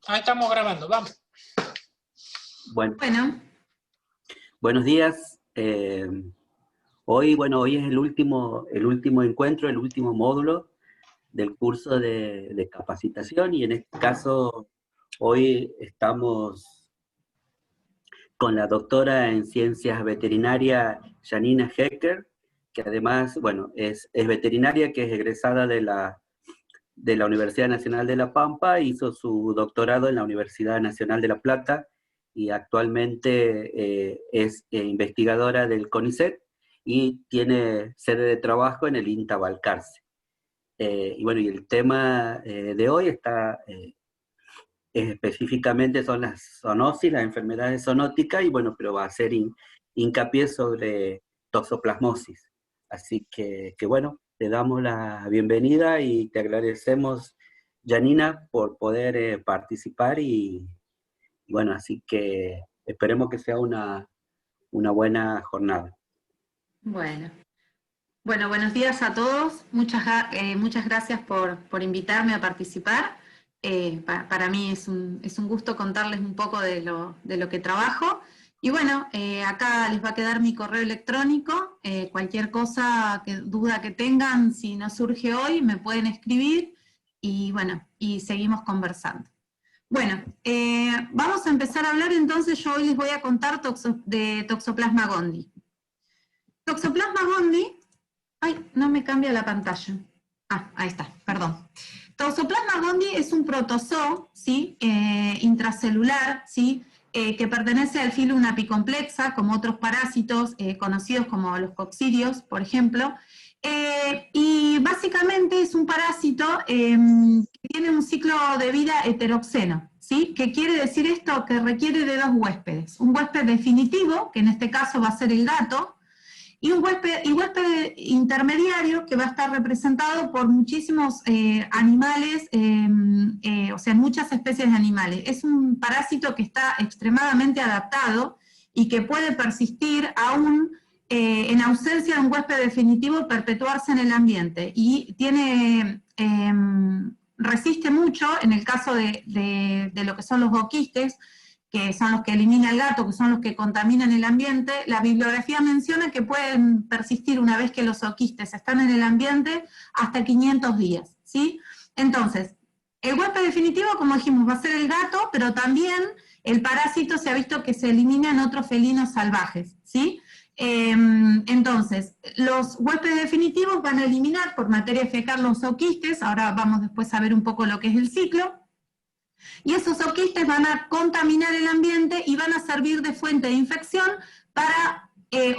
Ahí estamos grabando, vamos. Bueno, buenos días. Hoy es el último encuentro, el último módulo del curso de capacitación, y en este caso hoy estamos con la doctora en Ciencias Veterinarias, Janina Hecker, que además, es veterinaria, que es egresada de la Universidad Nacional de La Pampa, hizo su doctorado en la Universidad Nacional de La Plata, y actualmente es investigadora del CONICET, y tiene sede de trabajo en el INTA Balcarce. Y el tema de hoy específicamente son las zoonosis, las enfermedades zoonóticas, pero va a hacer hincapié sobre toxoplasmosis. Así que te damos la bienvenida y te agradecemos, Janina, por poder participar, así que esperemos que sea una buena jornada. Bueno, buenos días a todos. Muchas gracias por invitarme a participar. Para mí es un gusto contarles un poco de lo que trabajo. Y acá les va a quedar mi correo electrónico. Cualquier duda que tengan, si no surge hoy, me pueden escribir y seguimos conversando. Vamos a empezar a hablar entonces. Yo hoy les voy a contar de Toxoplasma gondii. Toxoplasma gondii, no me cambia la pantalla. Ahí está, perdón. Toxoplasma gondii es un protozoo, ¿sí? Intracelular, ¿sí? Que pertenece al filo Unapicomplexa, como otros parásitos conocidos como los coccidios, por ejemplo. Y básicamente es un parásito que tiene un ciclo de vida heteroxeno, ¿sí? ¿Qué quiere decir esto? Que requiere de dos huéspedes. Un huésped definitivo, que en este caso va a ser el gato, y un huésped intermediario, que va a estar representado por muchísimos animales, o sea, muchas especies de animales. Es un parásito que está extremadamente adaptado y que puede persistir aún en ausencia de un huésped definitivo, perpetuarse en el ambiente. Y resiste mucho en el caso de lo que son los zooquistes, que son los que elimina el gato, que son los que contaminan el ambiente. La bibliografía menciona que pueden persistir, una vez que los zooquistes están en el ambiente, hasta 500 días, ¿sí? Entonces, el huésped definitivo, como dijimos, va a ser el gato, pero también el parásito se ha visto que se elimina en otros felinos salvajes, ¿sí? Entonces, los huéspedes definitivos van a eliminar por materia fecal los zooquistes. Ahora vamos después a ver un poco lo que es el ciclo. Y esos zooquistes van a contaminar el ambiente y van a servir de fuente de infección para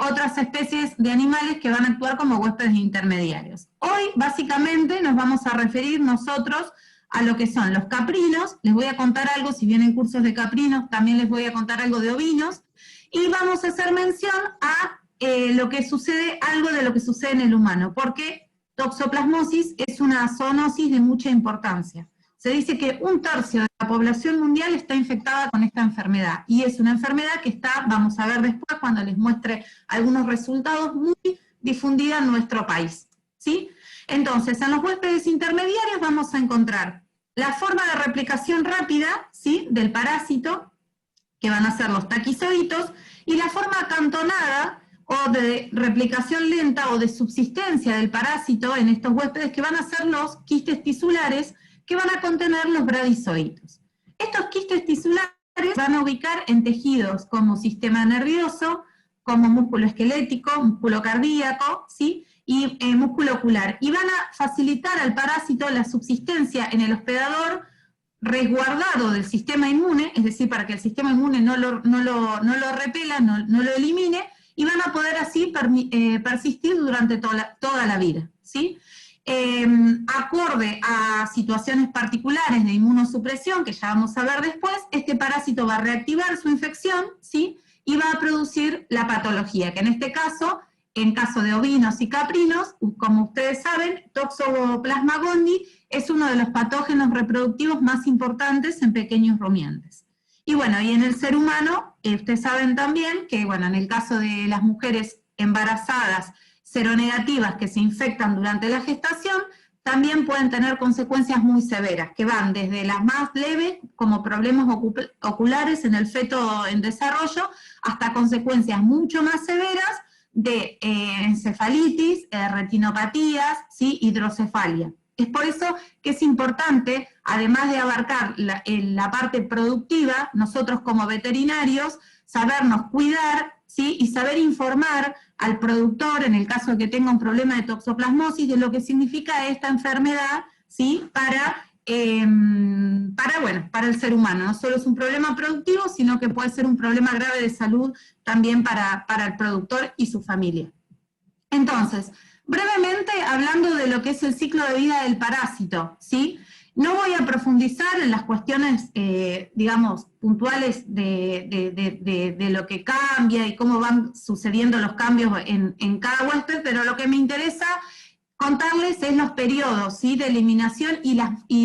otras especies de animales que van a actuar como huéspedes intermediarios. Hoy, básicamente, nos vamos a referir nosotros a lo que son los caprinos. Les voy a contar algo, si vienen cursos de caprinos, también les voy a contar algo de ovinos, y vamos a hacer mención a algo de lo que sucede en el humano, porque toxoplasmosis es una zoonosis de mucha importancia. Se dice que 1/3 de la población mundial está infectada con esta enfermedad, y es una enfermedad que está, vamos a ver después cuando les muestre algunos resultados, muy difundida en nuestro país, ¿sí? Entonces, en los huéspedes intermediarios vamos a encontrar la forma de replicación rápida, ¿sí?, del parásito, que van a ser los taquizoitos, y la forma acantonada o de replicación lenta o de subsistencia del parásito en estos huéspedes, que van a ser los quistes tisulares, que van a contener los bradizoitos. Estos quistes tisulares van a ubicar en tejidos como sistema nervioso, como músculo esquelético, músculo cardíaco, ¿sí?, y músculo ocular, y van a facilitar al parásito la subsistencia en el hospedador, resguardado del sistema inmune, es decir, para que el sistema inmune no lo repela, no lo elimine, y van a poder así persistir durante toda la vida, ¿sí? Acorde a situaciones particulares de inmunosupresión, que ya vamos a ver después, este parásito va a reactivar su infección, ¿sí?, y va a producir la patología, que en este caso, en caso de ovinos y caprinos, como ustedes saben, Toxoplasma gondii es uno de los patógenos reproductivos más importantes en pequeños rumiantes. Y en el ser humano, ustedes saben también que, en el caso de las mujeres embarazadas seronegativas que se infectan durante la gestación, también pueden tener consecuencias muy severas, que van desde las más leves, como problemas oculares en el feto en desarrollo, hasta consecuencias mucho más severas de encefalitis, retinopatías, ¿sí? Hidrocefalia. Es por eso que es importante, además de abarcar la parte productiva, nosotros como veterinarios, sabernos cuidar, ¿sí? Y saber informar al productor, en el caso de que tenga un problema de toxoplasmosis, de lo que significa esta enfermedad, ¿sí? Para el ser humano. No solo es un problema productivo, sino que puede ser un problema grave de salud también para el productor y su familia. Entonces, brevemente hablando de lo que es el ciclo de vida del parásito, ¿sí? No voy a profundizar en las cuestiones, digamos, puntuales de lo que cambia y cómo van sucediendo los cambios en cada huésped, pero lo que me interesa contarles es los periodos, ¿sí? De eliminación y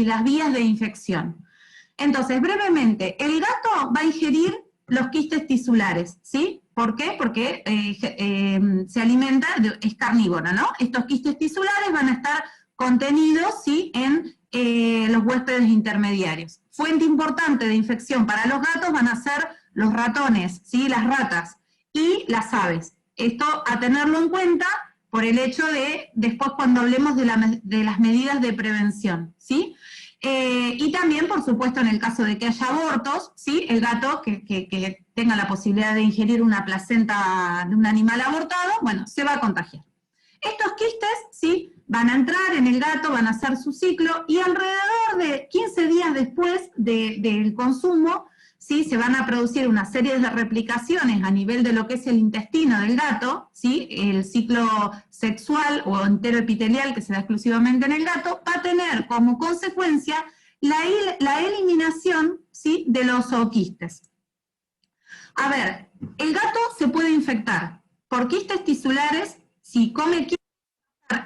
las vías de infección. Entonces, brevemente, el gato va a ingerir los quistes tisulares, ¿sí? ¿Por qué? Porque se alimenta, es carnívoro, ¿no? Estos quistes tisulares van a estar contenidos, ¿sí? En los huéspedes intermediarios. Fuente importante de infección para los gatos van a ser los ratones, ¿sí? Las ratas y las aves. Esto a tenerlo en cuenta por el hecho de, después cuando hablemos de las medidas de prevención, ¿sí? Y también, por supuesto, en el caso de que haya abortos, ¿sí? El gato que tenga la posibilidad de ingerir una placenta de un animal abortado, bueno, se va a contagiar. Estos quistes, ¿sí? Van a entrar en el gato, van a hacer su ciclo, y alrededor de 15 días después del consumo, ¿sí? Se van a producir una serie de replicaciones a nivel de lo que es el intestino del gato, ¿sí? El ciclo sexual o enteroepitelial que se da exclusivamente en el gato, va a tener como consecuencia la eliminación, ¿sí? De los zooquistes. A ver, el gato se puede infectar por quistes tisulares si come quistes,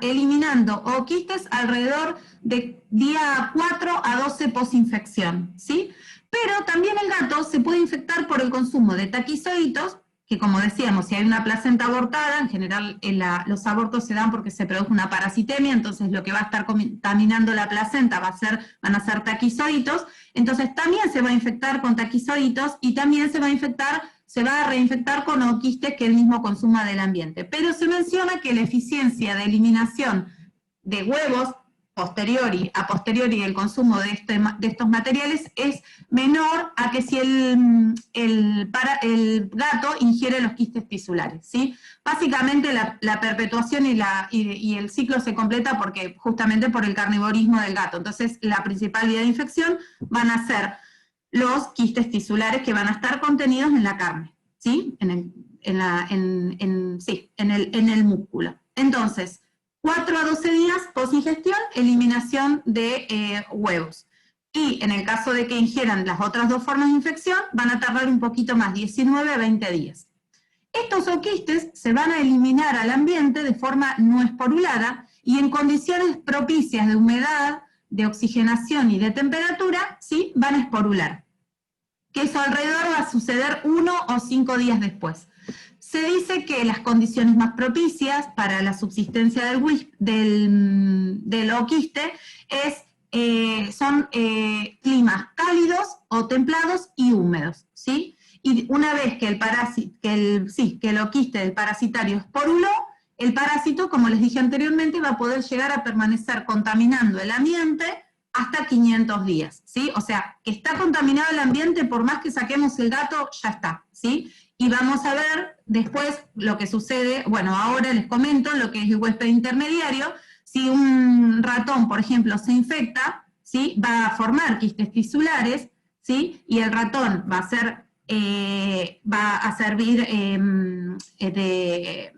eliminando quistes alrededor de día 4 a 12 posinfección, ¿sí? Pero también el gato se puede infectar por el consumo de taquizoitos, que como decíamos, si hay una placenta abortada, en general los abortos se dan porque se produce una parasitemia, entonces lo que va a estar contaminando la placenta van a ser taquizoitos, entonces también se va a infectar con taquizoitos y también se va a reinfectar con ooquistes que él mismo consuma del ambiente. Pero se menciona que la eficiencia de eliminación de huevos a posteriori del consumo de estos materiales es menor a que si el gato ingiere los quistes tisulares, ¿sí? Básicamente la perpetuación y el ciclo se completa justamente por el carnivorismo del gato. Entonces la principal vía de infección van a ser los quistes tisulares que van a estar contenidos en la carne, ¿sí? En el músculo. Entonces, 4 a 12 días post-ingestión, eliminación de huevos. Y en el caso de que ingieran las otras dos formas de infección, van a tardar un poquito más, 19 a 20 días. Estos zooquistes se van a eliminar al ambiente de forma no esporulada y en condiciones propicias de humedad, de oxigenación y de temperatura, ¿sí? Van a esporular. Que eso alrededor va a suceder 1 o 5 días después. Se dice que las condiciones más propicias para la subsistencia del ooquiste son climas cálidos o templados y húmedos, ¿sí? Y una vez que el ooquiste del parasitario esporuló, el parásito, como les dije anteriormente, va a poder llegar a permanecer contaminando el ambiente hasta 500 días, ¿sí? O sea, que está contaminado el ambiente, por más que saquemos el gato, ya está, ¿sí? Y vamos a ver después lo que sucede, bueno, ahora les comento lo que es el huésped intermediario. Si un ratón, por ejemplo, se infecta, ¿sí? Va a formar quistes tisulares, ¿sí? Y el ratón va a servir de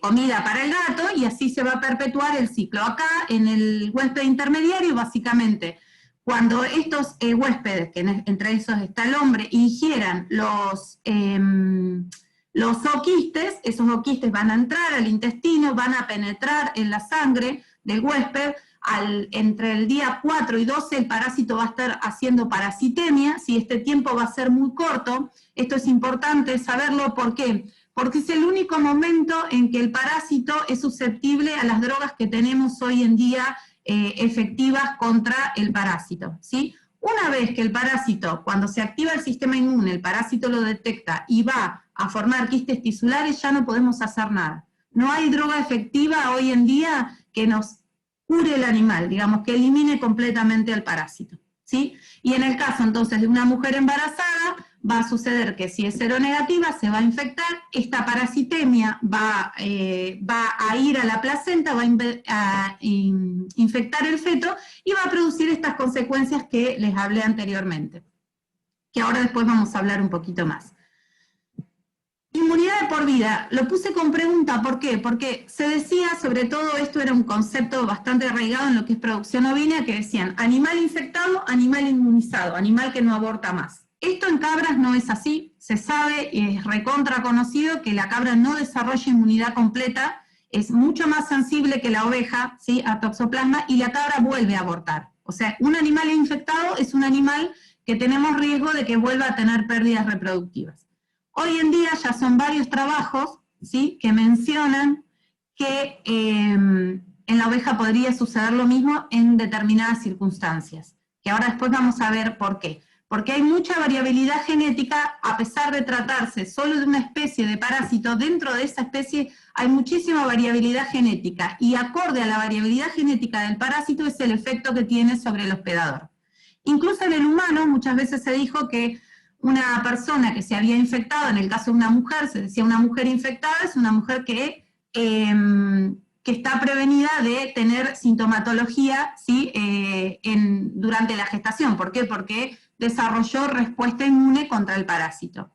comida para el gato y así se va a perpetuar el ciclo. Acá, en el huésped intermediario, básicamente, cuando estos huéspedes, que entre esos está el hombre, ingieran los zooquistes, esos zooquistes van a entrar al intestino, van a penetrar en la sangre del huésped. Entre el día 4 y 12 el parásito va a estar haciendo parasitemia, si este tiempo va a ser muy corto. Esto es importante saberlo, ¿por qué? porque es el único momento en que el parásito es susceptible a las drogas que tenemos hoy en día efectivas contra el parásito, ¿sí? Una vez que el parásito, cuando se activa el sistema inmune, el parásito lo detecta y va a formar quistes tisulares, ya no podemos hacer nada. No hay droga efectiva hoy en día que nos cure el animal, digamos, que elimine completamente al parásito, ¿sí? Y en el caso entonces de una mujer embarazada, va a suceder que si es seronegativa se va a infectar, esta parasitemia va a ir a la placenta, va a infectar el feto y va a producir estas consecuencias que les hablé anteriormente, que ahora después vamos a hablar un poquito más. Inmunidad de por vida, lo puse con pregunta, ¿por qué? Porque se decía, sobre todo esto era un concepto bastante arraigado en lo que es producción ovina, que decían animal infectado, animal inmunizado, animal que no aborta más. Esto en cabras no es así, se sabe y es recontra conocido que la cabra no desarrolla inmunidad completa, es mucho más sensible que la oveja, ¿sí?, a toxoplasma, y la cabra vuelve a abortar. O sea, un animal infectado es un animal que tenemos riesgo de que vuelva a tener pérdidas reproductivas. Hoy en día ya son varios trabajos, ¿sí?, que mencionan que en la oveja podría suceder lo mismo en determinadas circunstancias, que ahora después vamos a ver por qué. Porque hay mucha variabilidad genética, a pesar de tratarse solo de una especie de parásito, dentro de esa especie hay muchísima variabilidad genética, y acorde a la variabilidad genética del parásito es el efecto que tiene sobre el hospedador. Incluso en el humano muchas veces se dijo que una persona que se había infectado, en el caso de una mujer, se decía una mujer infectada, es una mujer que está prevenida de tener sintomatología, ¿sí?, durante la gestación. ¿Por qué? Porque desarrolló respuesta inmune contra el parásito.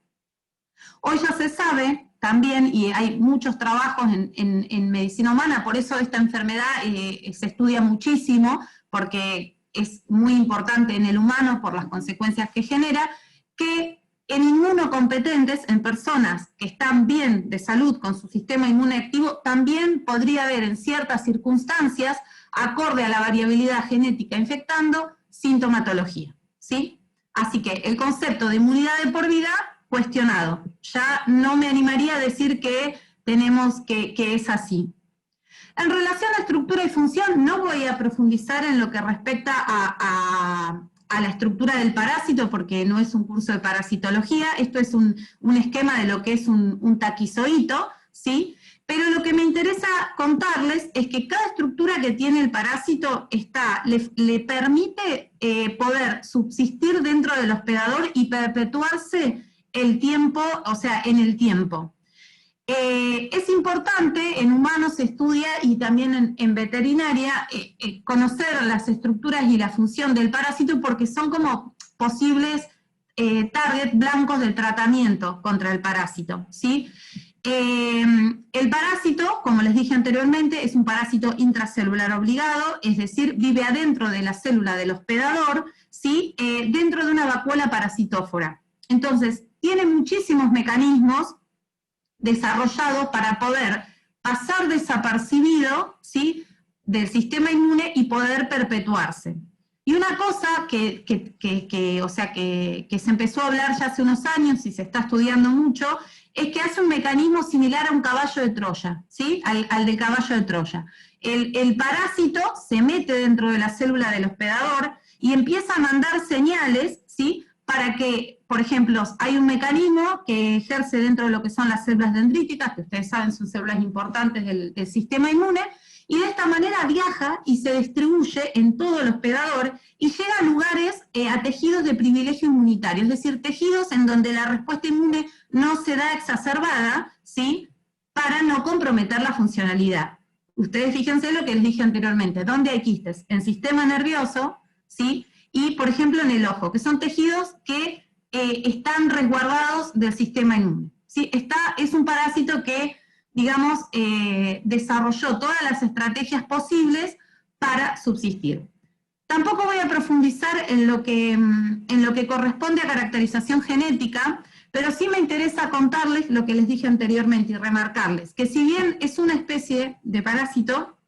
Hoy ya se sabe también, y hay muchos trabajos en medicina humana, por eso esta enfermedad se estudia muchísimo, porque es muy importante en el humano por las consecuencias que genera, que en inmunocompetentes, en personas que están bien de salud con su sistema inmune activo, también podría haber en ciertas circunstancias, acorde a la variabilidad genética infectando, sintomatología, ¿sí? Así que el concepto de inmunidad de por vida, cuestionado. Ya no me animaría a decir que es así. En relación a estructura y función, no voy a profundizar en lo que respecta a la estructura del parásito, porque no es un curso de parasitología, esto es un esquema de lo que es un taquizoíto, ¿sí? Pero lo que me interesa contarles es que cada estructura que tiene el parásito le permite poder subsistir dentro del hospedador y perpetuarse el tiempo, o sea, en el tiempo. Es importante, en humanos se estudia y también en veterinaria, conocer las estructuras y la función del parásito, porque son como posibles target blancos del tratamiento contra el parásito, ¿sí? El parásito, como les dije anteriormente, es un parásito intracelular obligado, es decir, vive adentro de la célula del hospedador, ¿sí?, dentro de una vacuola parasitófora. Entonces, tiene muchísimos mecanismos desarrollado para poder pasar desapercibido, ¿sí?, del sistema inmune y poder perpetuarse. Y una cosa que se empezó a hablar ya hace unos años y se está estudiando mucho, es que hace un mecanismo similar a un caballo de Troya, ¿sí?, al del caballo de Troya. El parásito se mete dentro de la célula del hospedador y empieza a mandar señales, ¿sí?, para que, por ejemplo, hay un mecanismo que ejerce dentro de lo que son las células dendríticas, que ustedes saben son células importantes del sistema inmune, y de esta manera viaja y se distribuye en todo el hospedador y llega a lugares, a tejidos de privilegio inmunitario, es decir, tejidos en donde la respuesta inmune no se da exacerbada, ¿sí?, para no comprometer la funcionalidad. Ustedes fíjense lo que les dije anteriormente, ¿dónde hay quistes? En sistema nervioso, ¿sí?, y, por ejemplo, en el ojo, que son tejidos que están resguardados del sistema inmune, ¿sí? Es un parásito que, digamos, desarrolló todas las estrategias posibles para subsistir. Tampoco voy a profundizar en lo que corresponde a caracterización genética, pero sí me interesa contarles lo que les dije anteriormente y remarcarles, que si bien es una especie de parásito,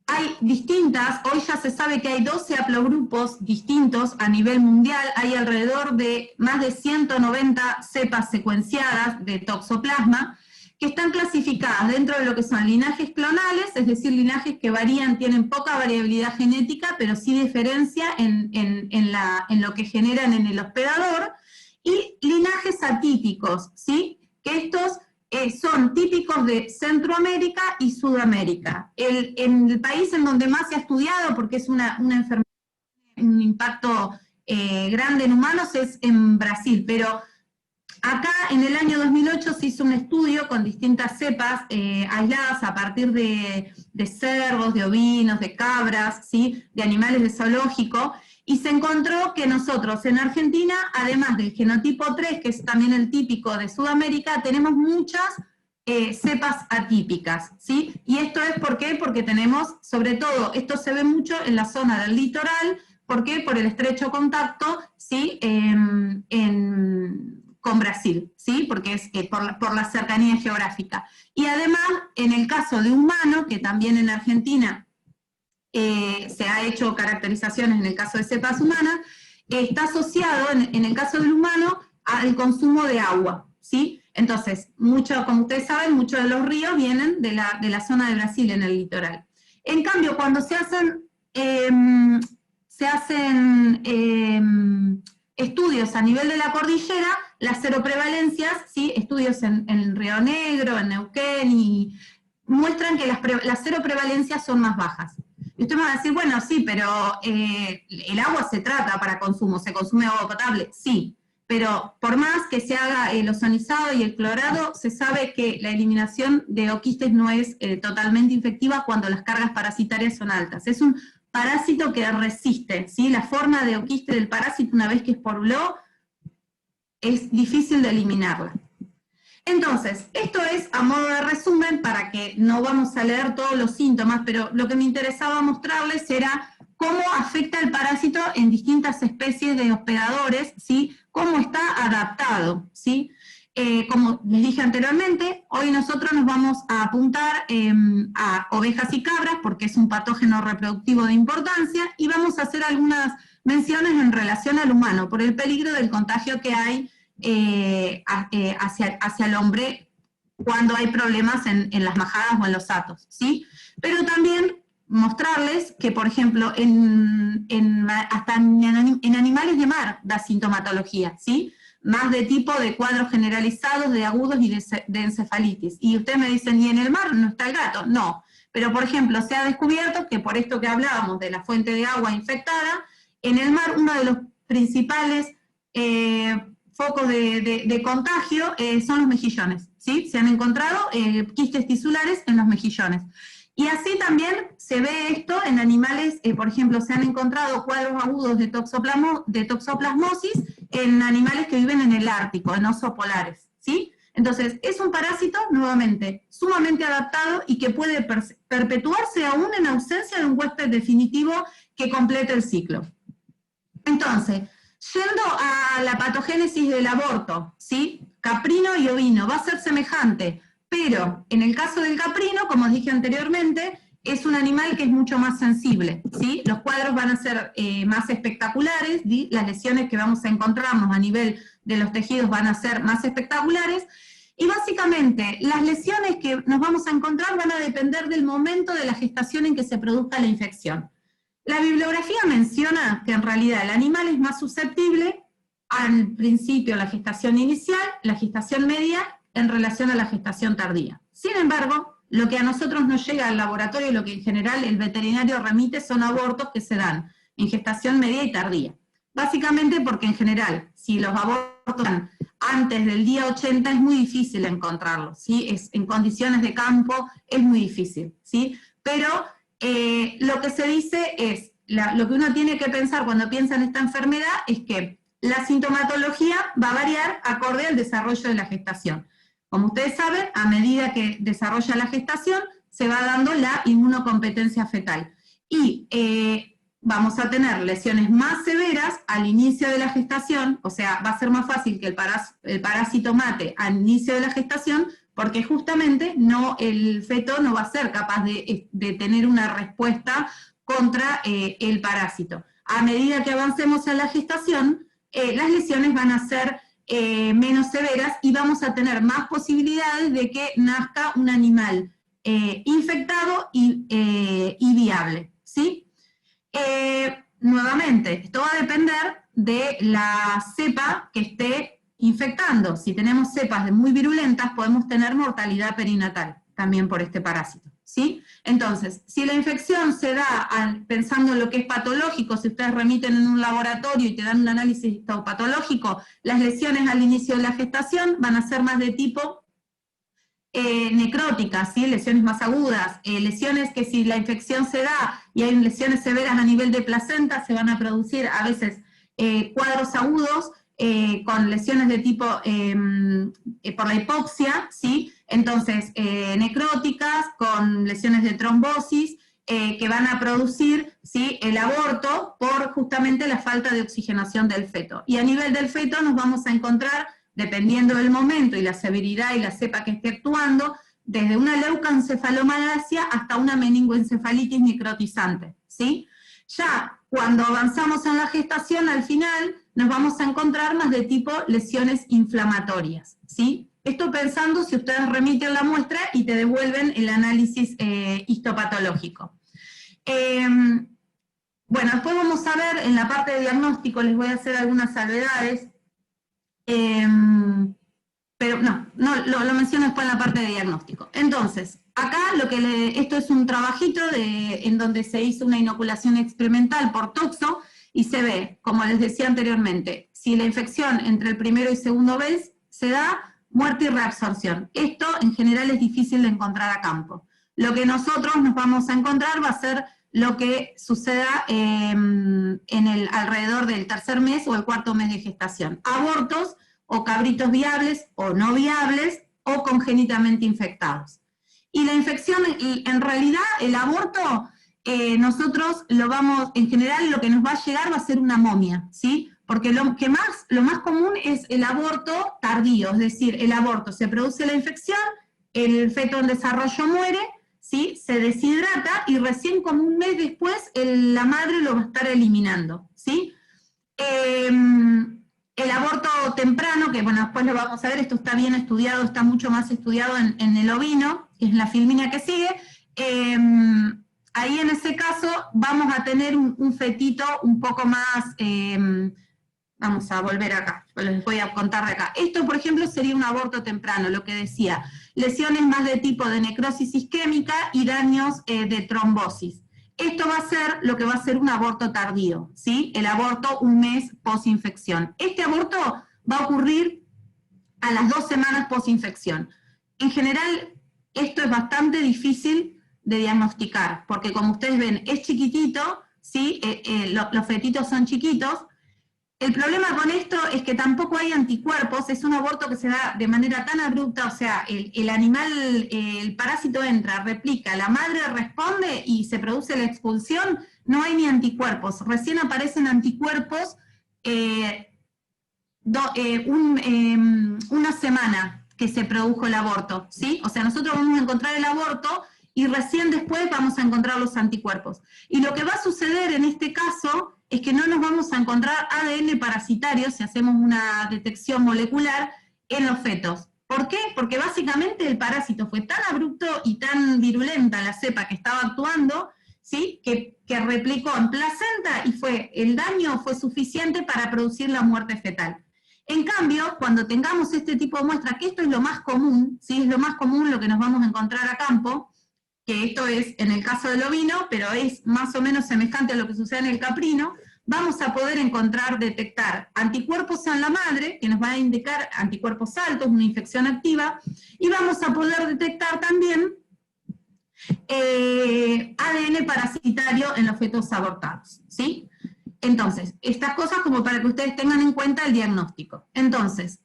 hay distintas, hoy ya se sabe que hay 12 haplogrupos distintos a nivel mundial, hay alrededor de más de 190 cepas secuenciadas de toxoplasma, que están clasificadas dentro de lo que son linajes clonales, es decir, linajes que varían, tienen poca variabilidad genética, pero sí diferencia en lo que generan en el hospedador, y linajes atípicos, ¿sí? Que estos son típicos de Centroamérica y Sudamérica. En el país en donde más se ha estudiado, porque es una enfermedad, un impacto grande en humanos, es en Brasil, pero acá en el año 2008 se hizo un estudio con distintas cepas aisladas a partir de cerdos, de ovinos, de cabras, ¿sí? De animales de zoológico, y se encontró que nosotros en Argentina, además del genotipo 3, que es también el típico de Sudamérica, tenemos muchas cepas atípicas, ¿sí? Y esto es ¿por qué? Porque tenemos, sobre todo, esto se ve mucho en la zona del litoral. ¿Por qué? Por el estrecho contacto, ¿sí? Con Brasil, ¿sí? Porque es por la cercanía geográfica. Y además, en el caso de humano, que también en Argentina se ha hecho caracterizaciones en el caso de cepas humanas, está asociado, en el caso del humano, al consumo de agua, ¿sí? Entonces, como ustedes saben, muchos de los ríos vienen de la zona de Brasil en el litoral. En cambio, cuando se hacen estudios a nivel de la cordillera, las seroprevalencias, ¿sí? Estudios en Río Negro, en Neuquén, y muestran que las seroprevalencias son más bajas. Y usted me va a decir, bueno, sí, pero el agua se trata para consumo, ¿se consume agua potable? Sí, pero por más que se haga el ozonizado y el clorado, se sabe que la eliminación de oquistes no es totalmente infectiva cuando las cargas parasitarias son altas. Es un parásito que resiste, ¿sí? La forma de oquiste del parásito, una vez que esporuló, es difícil de eliminarla. Entonces, esto es a modo de resumen, para que no vamos a leer todos los síntomas, pero lo que me interesaba mostrarles era cómo afecta el parásito en distintas especies de hospedadores, ¿sí? Cómo está adaptado, ¿sí? Como les dije anteriormente, hoy nosotros nos vamos a apuntar a ovejas y cabras, porque es un patógeno reproductivo de importancia, y vamos a hacer algunas menciones en relación al humano, por el peligro del contagio que hay hacia el hombre cuando hay problemas en las majadas o en los hatos, ¿sí? Pero también mostrarles que, por ejemplo, hasta en animales de mar da sintomatología, ¿sí? Más de tipo de cuadros generalizados, de agudos y de encefalitis. Y ustedes me dicen, ¿y en el mar no está el gato? No. Pero, por ejemplo, se ha descubierto que por esto que hablábamos de la fuente de agua infectada, en el mar uno de los principales focos de contagio son los mejillones, ¿sí? Se han encontrado quistes tisulares en los mejillones. Y así también se ve esto en animales, por ejemplo, se han encontrado cuadros agudos de toxoplasmosis en animales que viven en el Ártico, en osos polares, ¿sí? Entonces, es un parásito, nuevamente, sumamente adaptado y que puede perpetuarse aún en ausencia de un huésped definitivo que complete el ciclo. Entonces, yendo a la patogénesis del aborto, ¿sí? Caprino y ovino, va a ser semejante, pero en el caso del caprino, como dije anteriormente, es un animal que es mucho más sensible, ¿sí? Los cuadros van a ser más espectaculares, ¿sí? Las lesiones que vamos a encontrarnos a nivel de los tejidos van a ser más espectaculares, y básicamente las lesiones que nos vamos a encontrar van a depender del momento de la gestación en que se produzca la infección. La bibliografía menciona que en realidad el animal es más susceptible al principio, la gestación inicial, la gestación media, en relación a la gestación tardía. Sin embargo, lo que a nosotros nos llega al laboratorio, lo que en general el veterinario remite, son abortos que se dan en gestación media y tardía. Básicamente porque en general, si los abortos dan antes del día 80 es muy difícil encontrarlos, ¿sí? En condiciones de campo es muy difícil, ¿sí? Pero lo que se dice es, lo que uno tiene que pensar cuando piensa en esta enfermedad es que la sintomatología va a variar acorde al desarrollo de la gestación. Como ustedes saben, a medida que desarrolla la gestación, se va dando la inmunocompetencia fetal. Y vamos a tener lesiones más severas al inicio de la gestación, o sea, va a ser más fácil que el parásito mate al inicio de la gestación, porque justamente el feto no va a ser capaz de tener una respuesta contra el parásito. A medida que avancemos en la gestación, las lesiones van a ser menos severas y vamos a tener más posibilidades de que nazca un animal infectado y viable, ¿sí? Nuevamente, esto va a depender de la cepa que esté infectando. Si tenemos cepas muy virulentas, podemos tener mortalidad perinatal también por este parásito, ¿sí? Entonces, si la infección se da pensando en lo que es patológico, si ustedes remiten en un laboratorio y te dan un análisis histopatológico, las lesiones al inicio de la gestación van a ser más de tipo necróticas, ¿sí? Lesiones más agudas, lesiones que si la infección se da y hay lesiones severas a nivel de placenta, se van a producir a veces cuadros agudos con lesiones de tipo por la hipoxia, ¿sí? Entonces, necróticas con lesiones de trombosis que van a producir, ¿sí?, el aborto por justamente la falta de oxigenación del feto. Y a nivel del feto nos vamos a encontrar, dependiendo del momento y la severidad y la cepa que esté actuando, desde una leucoencefalomalacia hasta una meningoencefalitis necrotizante, ¿sí? Ya cuando avanzamos en la gestación, al final, nos vamos a encontrar más de tipo lesiones inflamatorias, ¿sí? Esto pensando si ustedes remiten la muestra y te devuelven el análisis histopatológico. Bueno, después vamos a ver en la parte de diagnóstico, les voy a hacer algunas salvedades. Pero lo menciono después en la parte de diagnóstico. Entonces, acá esto es un trabajito en donde se hizo una inoculación experimental por toxo y se ve, como les decía anteriormente, si la infección entre el primero y segundo mes se da, muerte y reabsorción. Esto en general es difícil de encontrar a campo. Lo que nosotros nos vamos a encontrar va a ser lo que suceda alrededor del tercer mes o el cuarto mes de gestación. Abortos o cabritos viables o no viables o congénitamente infectados. Y la infección, en realidad el aborto, nosotros en general lo que nos va a llegar va a ser una momia, ¿sí? Porque lo más común es el aborto tardío, es decir, el aborto, se produce la infección, el feto en desarrollo muere, ¿sí?, se deshidrata y recién como un mes después la madre lo va a estar eliminando, ¿sí? El aborto temprano, que bueno, después lo vamos a ver, esto está bien estudiado, está mucho más estudiado en el ovino, que es la filmina que sigue, ahí en ese caso vamos a tener un fetito un poco más, vamos a volver acá, les voy a contar de acá. Esto, por ejemplo, sería un aborto temprano, lo que decía, lesiones más de tipo de necrosis isquémica y daños de trombosis. Esto va a ser lo que va a ser un aborto tardío, ¿sí? El aborto un mes post-infección. Este aborto va a ocurrir a las 2 semanas post-infección. En general, esto es bastante difícil de diagnosticar, porque como ustedes ven, es chiquitito, ¿sí? Los fetitos son chiquitos. El problema con esto es que tampoco hay anticuerpos, es un aborto que se da de manera tan abrupta, o sea, el animal, el parásito entra, replica, la madre responde y se produce la expulsión, no hay ni anticuerpos, recién aparecen anticuerpos una semana que se produjo el aborto, ¿sí? O sea, nosotros vamos a encontrar el aborto y recién después vamos a encontrar los anticuerpos. Y lo que va a suceder en este caso es que no nos vamos a encontrar ADN parasitario si hacemos una detección molecular en los fetos. ¿Por qué? Porque básicamente el parásito fue tan abrupto y tan virulenta la cepa que estaba actuando, ¿sí?, que replicó en placenta y el daño fue suficiente para producir la muerte fetal. En cambio, cuando tengamos este tipo de muestra, que esto es lo más común, ¿sí?, es lo más común lo que nos vamos a encontrar a campo, que esto es en el caso del ovino, pero es más o menos semejante a lo que sucede en el caprino, vamos a poder detectar anticuerpos en la madre, que nos van a indicar anticuerpos altos, una infección activa, y vamos a poder detectar también ADN parasitario en los fetos abortados, ¿sí? Entonces, estas cosas como para que ustedes tengan en cuenta el diagnóstico. Entonces,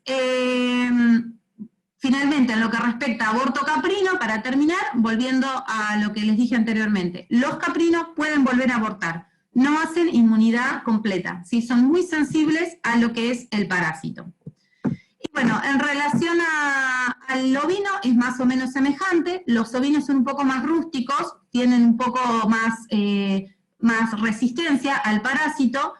finalmente, en lo que respecta a aborto caprino, para terminar, volviendo a lo que les dije anteriormente, los caprinos pueden volver a abortar, no hacen inmunidad completa, ¿sí? Son muy sensibles a lo que es el parásito. Bueno, en relación al ovino es más o menos semejante. Los ovinos son un poco más rústicos, tienen un poco más resistencia al parásito.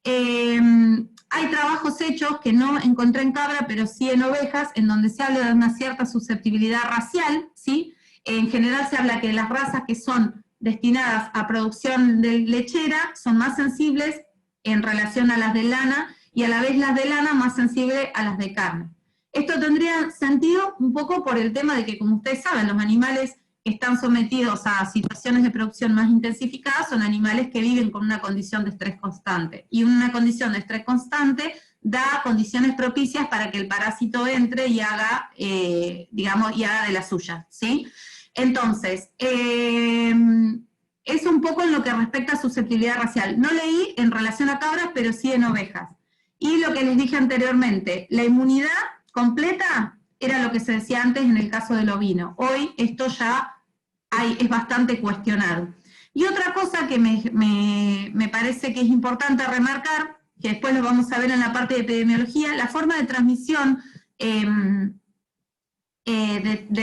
Hay trabajos hechos que no encontré en cabra, pero sí en ovejas, en donde se habla de una cierta susceptibilidad racial, ¿sí? En general se habla que las razas que son destinadas a producción de lechera son más sensibles en relación a las de lana, y a la vez las de lana más sensibles a las de carne. Esto tendría sentido un poco por el tema de que, como ustedes saben, los animales que están sometidos a situaciones de producción más intensificadas son animales que viven con una condición de estrés constante. Y una condición de estrés constante da condiciones propicias para que el parásito entre y haga, digamos, y haga de la suya, ¿sí? Entonces, es un poco en lo que respecta a susceptibilidad racial. No leí en relación a cabras, pero sí en ovejas. Y lo que les dije anteriormente, la inmunidad completa era lo que se decía antes en el caso del ovino. Hoy esto ya es bastante cuestionado. Y otra cosa que me parece que es importante remarcar, que después lo vamos a ver en la parte de epidemiología, la forma de transmisión de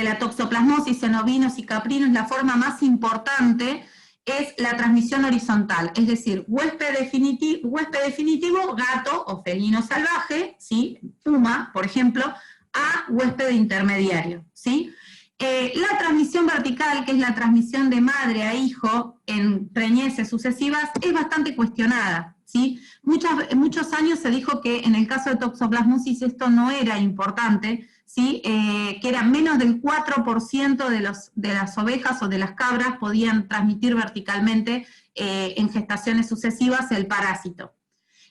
la toxoplasmosis en ovinos y caprinos, la forma más importante es la transmisión horizontal, es decir, huésped definitivo, gato o felino salvaje, ¿sí? Puma, por ejemplo, a huésped intermediario, ¿sí? La transmisión vertical, que es la transmisión de madre a hijo en preñeces sucesivas, es bastante cuestionada, ¿sí? Muchos años se dijo que en el caso de toxoplasmosis esto no era importante, ¿sí? Que era menos del 4% de las ovejas o de las cabras podían transmitir verticalmente en gestaciones sucesivas el parásito.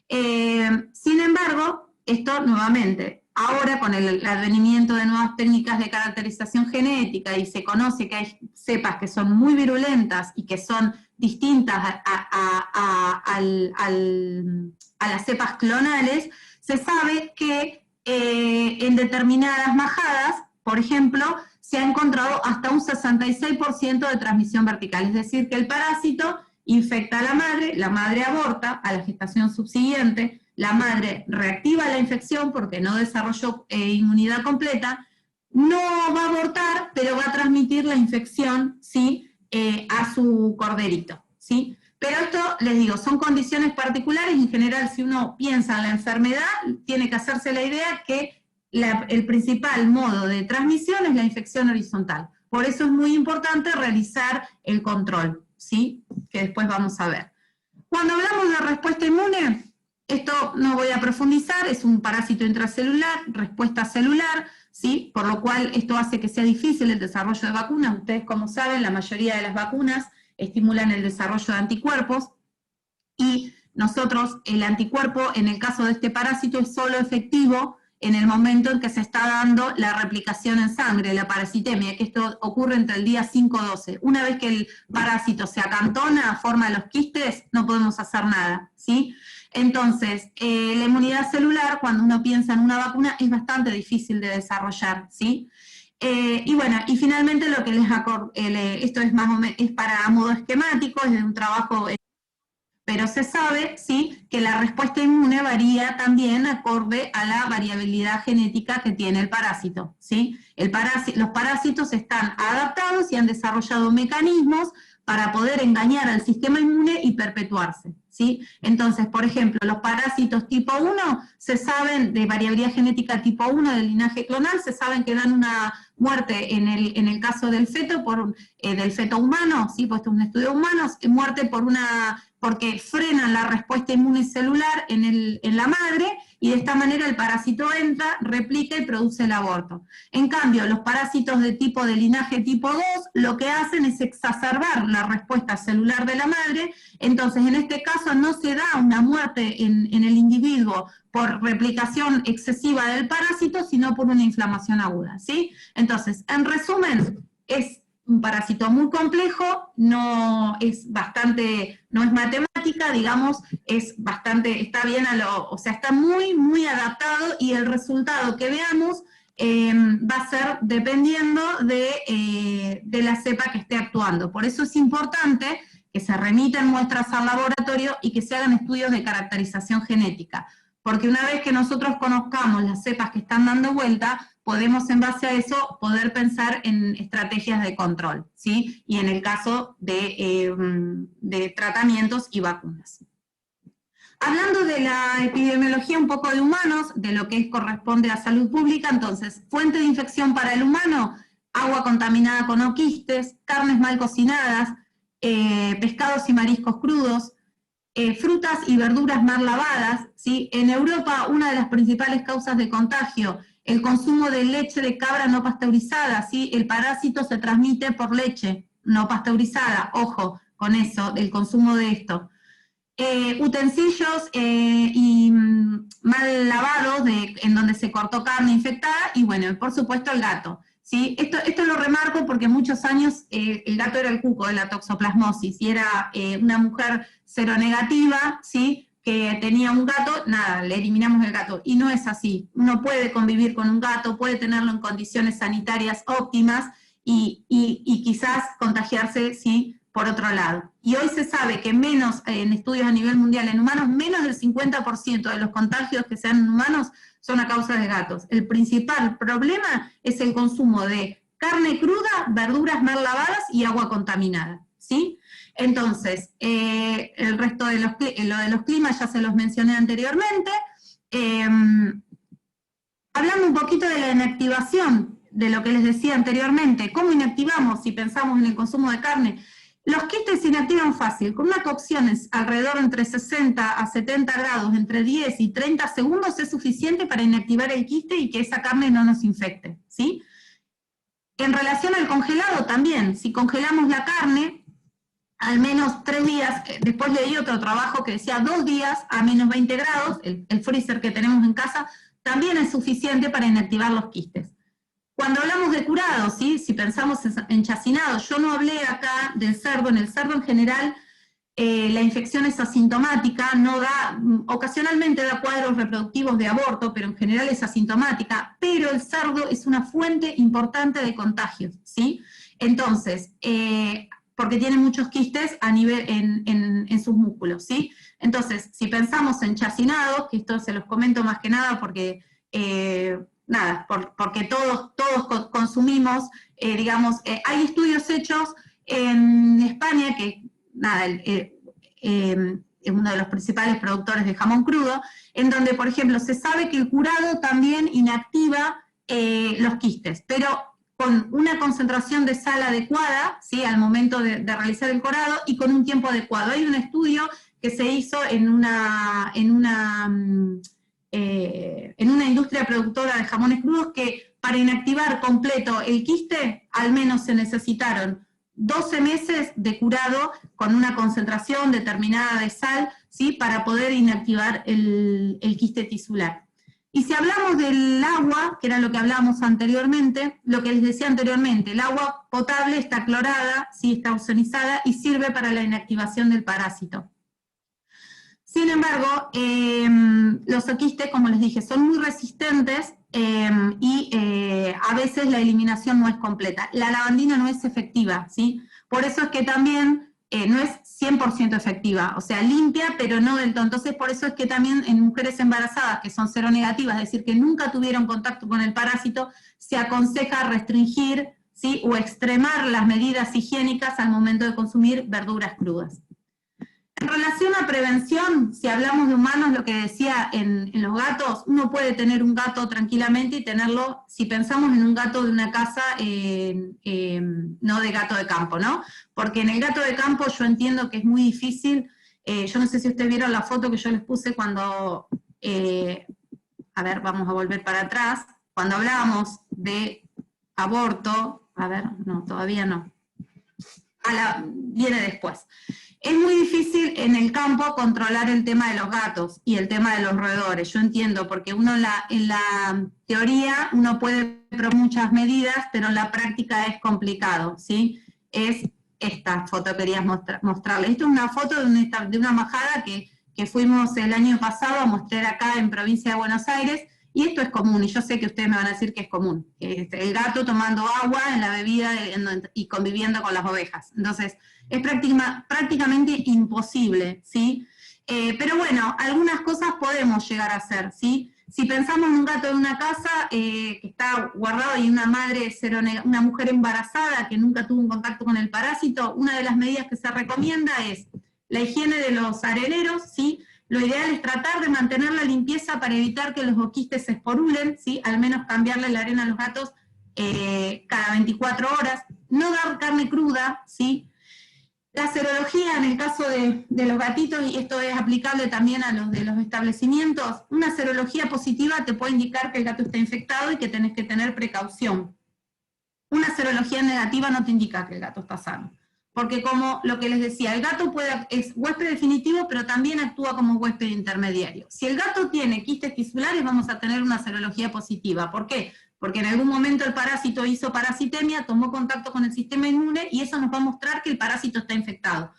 Sin embargo, esto nuevamente, ahora con el advenimiento de nuevas técnicas de caracterización genética y se conoce que hay cepas que son muy virulentas y que son distintas a las cepas clonales, se sabe que en determinadas majadas, por ejemplo, se ha encontrado hasta un 66% de transmisión vertical, es decir, que el parásito infecta a la madre aborta a la gestación subsiguiente, la madre reactiva la infección porque no desarrolló inmunidad completa, no va a abortar, pero va a transmitir la infección, ¿sí? A su corderito, ¿sí? Pero esto, les digo, son condiciones particulares. En general, si uno piensa en la enfermedad, tiene que hacerse la idea que el principal modo de transmisión es la infección horizontal. Por eso es muy importante realizar el control, ¿sí? Que después vamos a ver. Cuando hablamos de respuesta inmune, esto no voy a profundizar, es un parásito intracelular, respuesta celular, ¿sí? Por lo cual esto hace que sea difícil el desarrollo de vacunas. Ustedes, como saben, la mayoría de las vacunas estimulan el desarrollo de anticuerpos, y nosotros, el anticuerpo, en el caso de este parásito, es solo efectivo en el momento en que se está dando la replicación en sangre, la parasitemia, que esto ocurre entre el día 5-12. Una vez que el parásito se acantona, forma los quistes, no podemos hacer nada, ¿sí? Entonces, la inmunidad celular, cuando uno piensa en una vacuna, es bastante difícil de desarrollar, ¿sí? Y bueno, y finalmente lo que esto es más o menos, es para modo esquemático, es de un trabajo, pero se sabe, ¿sí?, que la respuesta inmune varía también acorde a la variabilidad genética que tiene el parásito, ¿sí? Los parásitos están adaptados y han desarrollado mecanismos para poder engañar al sistema inmune y perpetuarse, ¿sí? Entonces, por ejemplo, los parásitos tipo 1 se saben, de variabilidad genética tipo 1 del linaje clonal, se saben que dan una muerte en el caso del feto, del feto humano, ¿sí? Pues esto es un estudio de humanos, muerte porque frenan la respuesta inmune celular en la madre, y de esta manera el parásito entra, replica y produce el aborto. En cambio, los parásitos de linaje tipo 2, lo que hacen es exacerbar la respuesta celular de la madre. Entonces, en este caso no se da una muerte en el individuo por replicación excesiva del parásito, sino por una inflamación aguda, ¿sí? Entonces, en resumen, es un parásito muy complejo, no es matemática, digamos, está bien está muy, muy adaptado, y el resultado que veamos va a ser dependiendo de la cepa que esté actuando. Por eso es importante que se remiten muestras al laboratorio y que se hagan estudios de caracterización genética, porque una vez que nosotros conozcamos las cepas que están dando vuelta, podemos en base a eso poder pensar en estrategias de control, ¿sí? Y en el caso de tratamientos y vacunas. Hablando de la epidemiología un poco de humanos, de lo que corresponde a salud pública, entonces, fuente de infección para el humano, agua contaminada con oquistes, carnes mal cocinadas, pescados y mariscos crudos, frutas y verduras mal lavadas, ¿sí? En Europa, una de las principales causas de contagio, el consumo de leche de cabra no pasteurizada, ¿sí? El parásito se transmite por leche no pasteurizada, ojo con eso, el consumo de esto. Utensilios mal lavados en donde se cortó carne infectada, y bueno, por supuesto el gato. ¿Sí? Esto lo remarco porque muchos años el gato era el cuco de la toxoplasmosis, y era una mujer seronegativa, ¿sí? Que tenía un gato, nada, le eliminamos el gato, y no es así. Uno puede convivir con un gato, puede tenerlo en condiciones sanitarias óptimas, y quizás contagiarse, ¿sí? Por otro lado. Y hoy se sabe que en estudios a nivel mundial en humanos, menos del 50% de los contagios que se dan en humanos son a causa de gatos. El principal problema es el consumo de carne cruda, verduras mal lavadas y agua contaminada, ¿sí? Entonces, el resto de lo de los climas ya se los mencioné anteriormente. Hablando un poquito de la inactivación, de lo que les decía anteriormente, ¿cómo inactivamos si pensamos en el consumo de carne? Los quistes se inactivan fácil, con una cocción alrededor entre 60 a 70 grados, entre 10 y 30 segundos es suficiente para inactivar el quiste y que esa carne no nos infecte, ¿sí? En relación al congelado también, si congelamos la carne, al menos 3 días, después leí otro trabajo que decía 2 días a menos 20 grados, el freezer que tenemos en casa, también es suficiente para inactivar los quistes. Cuando hablamos de curado, ¿sí? Si pensamos en chacinado, yo no hablé acá del cerdo. En el cerdo en general la infección es asintomática, no da, ocasionalmente da cuadros reproductivos de aborto, pero en general es asintomática, pero el cerdo es una fuente importante de contagios, ¿sí? Entonces, porque tiene muchos quistes a nivel en sus músculos, ¿sí? Entonces, si pensamos en chacinado, que esto se los comento más que nada porque porque todos consumimos, digamos, hay estudios hechos en España que, nada, es uno de los principales productores de jamón crudo, en donde, por ejemplo, se sabe que el curado también inactiva los quistes, pero con una concentración de sal adecuada, ¿sí? Al momento de realizar el curado, y con un tiempo adecuado. Hay un estudio que se hizo en una industria productora de jamones crudos que para inactivar completo el quiste al menos se necesitaron 12 meses de curado con una concentración determinada de sal, ¿sí? Para poder inactivar el quiste tisular. Y si hablamos del agua, que era lo que hablábamos anteriormente, lo que les decía anteriormente, el agua potable está clorada, ¿sí? Está ozonizada y sirve para la inactivación del parásito. Sin embargo, los oquistes, como les dije, son muy resistentes y a veces la eliminación no es completa. La lavandina no es efectiva, ¿sí? Por eso es que también no es 100% efectiva, o sea, limpia, pero no del todo. Entonces, por eso es que también en mujeres embarazadas que son seronegativas, es decir, que nunca tuvieron contacto con el parásito, se aconseja restringir, ¿sí? O extremar las medidas higiénicas al momento de consumir verduras crudas. En relación a prevención, si hablamos de humanos, lo que decía en los gatos, uno puede tener un gato tranquilamente y tenerlo, si pensamos en un gato de una casa, no de gato de campo, ¿no? Porque en el gato de campo yo entiendo que es muy difícil, yo no sé si ustedes vieron la foto que yo les puse cuando, a ver, vamos a volver para atrás, cuando hablábamos de aborto, a ver, no, todavía no, viene después. Es muy difícil en el campo controlar el tema de los gatos y el tema de los roedores, yo entiendo, porque uno en la teoría uno puede probar muchas medidas, pero en la práctica es complicado, ¿sí? Es esta foto que quería mostrarles. Esta es una foto de una majada que fuimos el año pasado a mostrar acá en provincia de Buenos Aires, y esto es común, y yo sé que ustedes me van a decir que es común, el gato tomando agua en la bebida y conviviendo con las ovejas. Entonces, es prácticamente imposible, ¿sí? Pero bueno, algunas cosas podemos llegar a hacer, ¿sí? Si pensamos en un gato en una casa que está guardado y una madre una mujer embarazada que nunca tuvo un contacto con el parásito, una de las medidas que se recomienda es la higiene de los areneros, ¿sí? Lo ideal es tratar de mantener la limpieza para evitar que los boquistes se esporulen, ¿sí? Al menos cambiarle la arena a los gatos cada 24 horas. No dar carne cruda, ¿sí? La serología, en el caso de los gatitos, y esto es aplicable también a los de los establecimientos, una serología positiva te puede indicar que el gato está infectado y que tenés que tener precaución. Una serología negativa no te indica que el gato está sano. Porque como lo que les decía, el gato es huésped definitivo, pero también actúa como huésped intermediario. Si el gato tiene quistes tisulares, vamos a tener una serología positiva. ¿Por qué? Porque en algún momento el parásito hizo parasitemia, tomó contacto con el sistema inmune y eso nos va a mostrar que el parásito está infectado.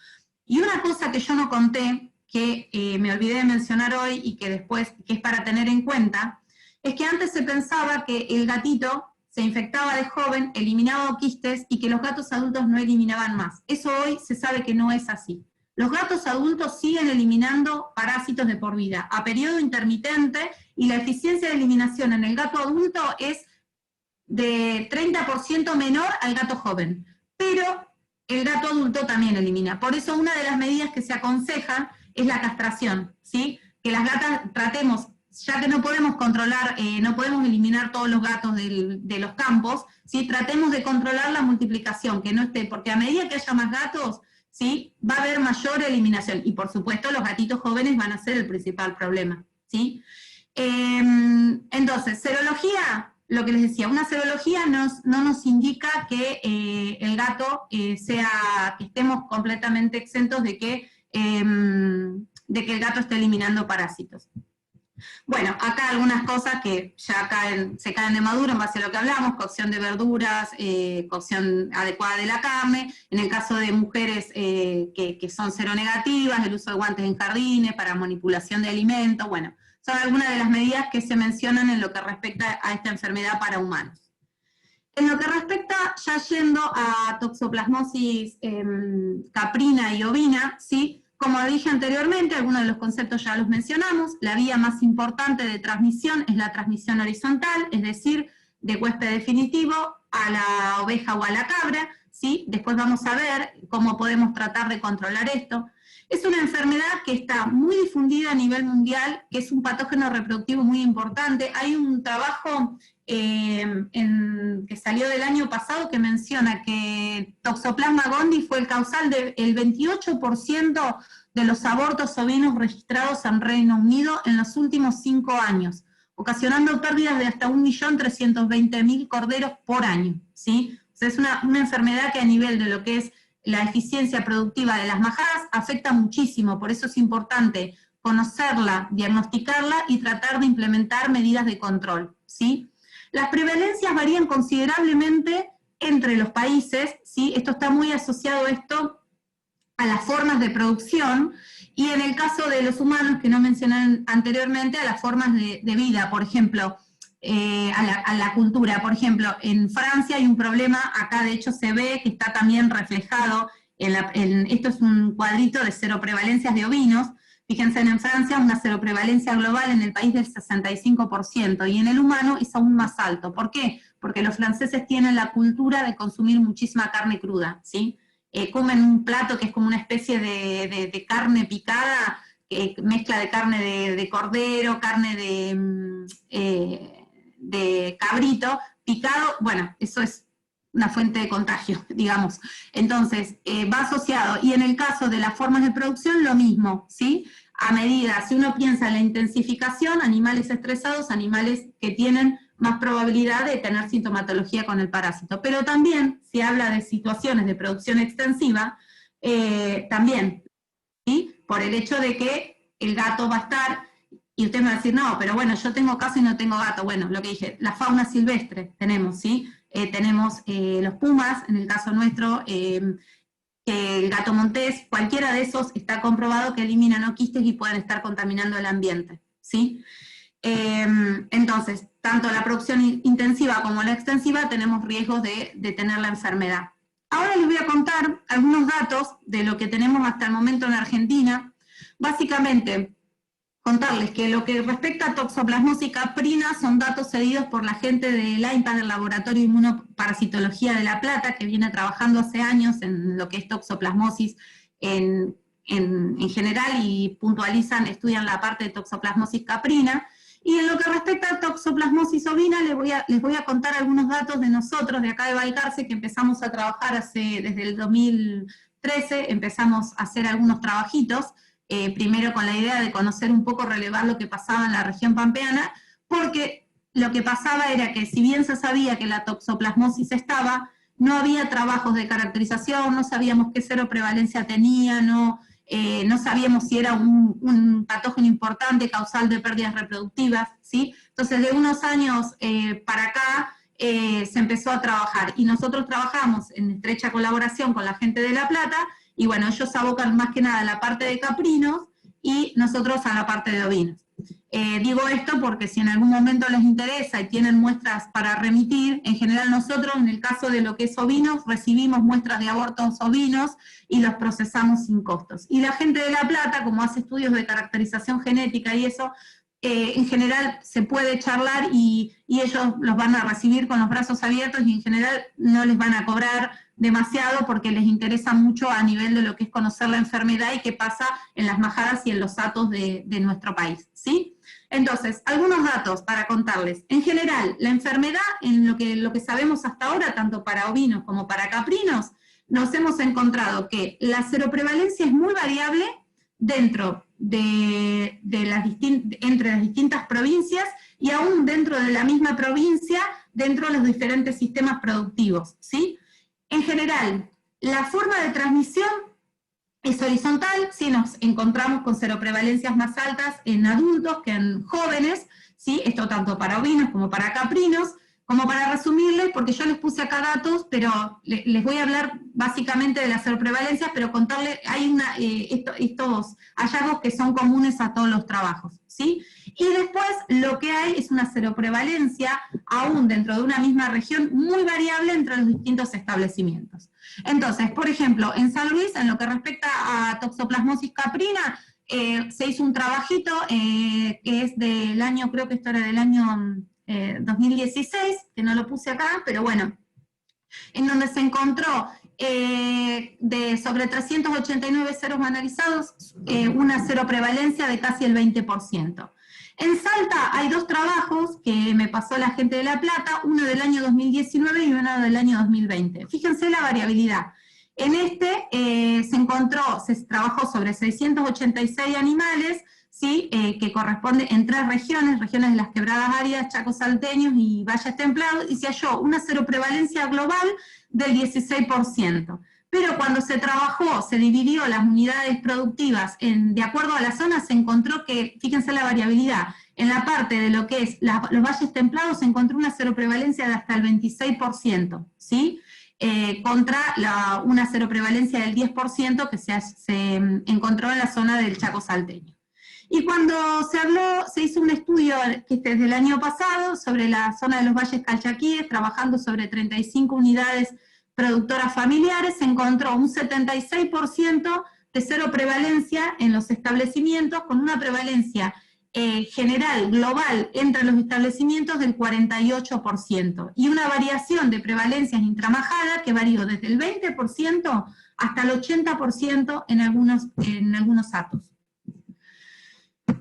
Y una cosa que yo no conté, que me olvidé de mencionar hoy y que después, que es para tener en cuenta, es que antes se pensaba que el gatito se infectaba de joven, eliminaba quistes y que los gatos adultos no eliminaban más. Eso hoy se sabe que no es así. Los gatos adultos siguen eliminando parásitos de por vida, a periodo intermitente, y la eficiencia de eliminación en el gato adulto es de 30% menor al gato joven. Pero el gato adulto también elimina. Por eso una de las medidas que se aconsejan es la castración, ¿sí? Que las gatas tratemos, ya que no podemos controlar, no podemos eliminar todos los gatos de los campos, ¿sí? Tratemos de controlar la multiplicación, que no esté, porque a medida que haya más gatos, ¿sí? Va a haber mayor eliminación. Y por supuesto los gatitos jóvenes van a ser el principal problema, ¿sí? Entonces, serología, lo que les decía, una serología no nos indica que el gato que estemos completamente exentos de que el gato esté eliminando parásitos. Bueno, acá algunas cosas que ya se caen de maduro en base a lo que hablamos: cocción de verduras, cocción adecuada de la carne, en el caso de mujeres que son seronegativas, el uso de guantes en jardines para manipulación de alimentos. Bueno, son algunas de las medidas que se mencionan en lo que respecta a esta enfermedad para humanos. En lo que respecta, ya yendo a toxoplasmosis caprina y ovina, ¿sí? Como dije anteriormente, algunos de los conceptos ya los mencionamos. La vía más importante de transmisión es la transmisión horizontal, es decir, de huésped definitivo a la oveja o a la cabra, ¿sí? Después vamos a ver cómo podemos tratar de controlar esto. Es una enfermedad que está muy difundida a nivel mundial, que es un patógeno reproductivo muy importante. Hay un trabajo que salió del año pasado que menciona que Toxoplasma gondii fue el causal del 28% de los abortos ovinos registrados en Reino Unido en los últimos 5 años, ocasionando pérdidas de hasta 1.320.000 corderos por año, ¿sí? O sea, es una enfermedad que a nivel de lo que es la eficiencia productiva de las majadas afecta muchísimo, por eso es importante conocerla, diagnosticarla y tratar de implementar medidas de control, ¿sí? Las prevalencias varían considerablemente entre los países, ¿sí? Esto está muy asociado a las formas de producción, y en el caso de los humanos, que no mencioné anteriormente, a las formas de vida, por ejemplo, a la cultura. Por ejemplo, en Francia hay un problema, acá de hecho se ve que está también reflejado, esto es un cuadrito de seroprevalencias de ovinos. Fíjense, en Francia una seroprevalencia global en el país del 65%, y en el humano es aún más alto. ¿Por qué? Porque los franceses tienen la cultura de consumir muchísima carne cruda, ¿sí? Comen un plato que es como una especie de carne picada, mezcla de carne de cordero, carne de cabrito, picado. Bueno, eso es una fuente de contagio, digamos. Entonces, va asociado. Y en el caso de las formas de producción, lo mismo, ¿sí? A medida, si uno piensa en la intensificación, animales estresados, animales que tienen más probabilidad de tener sintomatología con el parásito. Pero también, si habla de situaciones de producción extensiva, también, ¿sí? Por el hecho de que el gato va a estar, y usted me va a decir, no, pero bueno, yo tengo casa y no tengo gato. Bueno, lo que dije, la fauna silvestre tenemos, ¿sí? Tenemos los pumas, en el caso nuestro, el gato montés, cualquiera de esos está comprobado que eliminan oquistes y pueden estar contaminando el ambiente, ¿sí? Entonces, tanto la producción intensiva como la extensiva tenemos riesgos de tener la enfermedad. Ahora les voy a contar algunos datos de lo que tenemos hasta el momento en Argentina. básicamente, contarles que lo que respecta a toxoplasmosis caprina son datos cedidos por la gente del AIMPA, del Laboratorio de Inmunoparasitología de La Plata, que viene trabajando hace años en lo que es toxoplasmosis en general, y puntualizan, estudian la parte de toxoplasmosis caprina. Y en lo que respecta a toxoplasmosis ovina, les voy a contar algunos datos de nosotros, de acá de Balcarce, que empezamos a trabajar desde el 2013, empezamos a hacer algunos trabajitos, primero con la idea de conocer un poco, relevar lo que pasaba en la región pampeana, porque lo que pasaba era que si bien se sabía que la toxoplasmosis estaba, no había trabajos de caracterización, no sabíamos qué seroprevalencia tenía, no sabíamos si era un patógeno importante, causal de pérdidas reproductivas, ¿sí? Entonces, de unos años para acá, se empezó a trabajar, y nosotros trabajamos en estrecha colaboración con la gente de La Plata, y bueno, ellos abocan más que nada a la parte de caprinos, y nosotros a la parte de ovinos. Digo esto porque si en algún momento les interesa y tienen muestras para remitir, en general nosotros, en el caso de lo que es ovinos, recibimos muestras de abortos ovinos y los procesamos sin costos. Y la gente de La Plata, como hace estudios de caracterización genética y eso, en general se puede charlar y ellos los van a recibir con los brazos abiertos, y en general no les van a cobrar demasiado porque les interesa mucho a nivel de lo que es conocer la enfermedad y qué pasa en las majadas y en los hatos de nuestro país, ¿sí? Entonces, algunos datos para contarles. En general, la enfermedad, en lo que sabemos hasta ahora, tanto para ovinos como para caprinos, nos hemos encontrado que la seroprevalencia es muy variable dentro entre las distintas provincias, y aún dentro de la misma provincia, dentro de los diferentes sistemas productivos, ¿sí? En general, la forma de transmisión es horizontal, ¿sí? Nos encontramos con seroprevalencias más altas en adultos que en jóvenes, ¿sí? Esto tanto para ovinos como para caprinos. Como para resumirles, porque yo les puse acá datos, pero les voy a hablar básicamente de las seroprevalencias, pero contarles, hay estos hallazgos que son comunes a todos los trabajos, ¿sí? Y después lo que hay es una seroprevalencia, aún dentro de una misma región, muy variable entre los distintos establecimientos. Entonces, por ejemplo, en San Luis, en lo que respecta a toxoplasmosis caprina, se hizo un trabajito que es del año, creo que esto era del año 2016, que no lo puse acá, pero bueno, en donde se encontró sobre 389 ceros analizados, una seroprevalencia de casi el 20%. En Salta hay dos trabajos que me pasó la gente de La Plata, uno del año 2019 y uno del año 2020. Fíjense la variabilidad. En se trabajó sobre 686 animales, ¿sí? Que corresponde en 3 regiones de las quebradas áridas, Chacos Salteños y Valles Templados, y se halló una seroprevalencia global del 16%. Pero cuando se trabajó, se dividió las unidades productivas de acuerdo a la zona, se encontró que, fíjense la variabilidad, en la parte de lo que es los Valles Templados se encontró una seroprevalencia de hasta el 26%, ¿sí? Contra una seroprevalencia del 10% que se encontró en la zona del Chaco Salteño. Y cuando se hizo un estudio que es del año pasado sobre la zona de los Valles Calchaquíes, trabajando sobre 35 unidades productoras familiares, se encontró un 76% de seroprevalencia en los establecimientos, con una prevalencia general, global, entre los establecimientos del 48%, y una variación de prevalencias intramajada que varió desde el 20% hasta el 80% en algunos atos.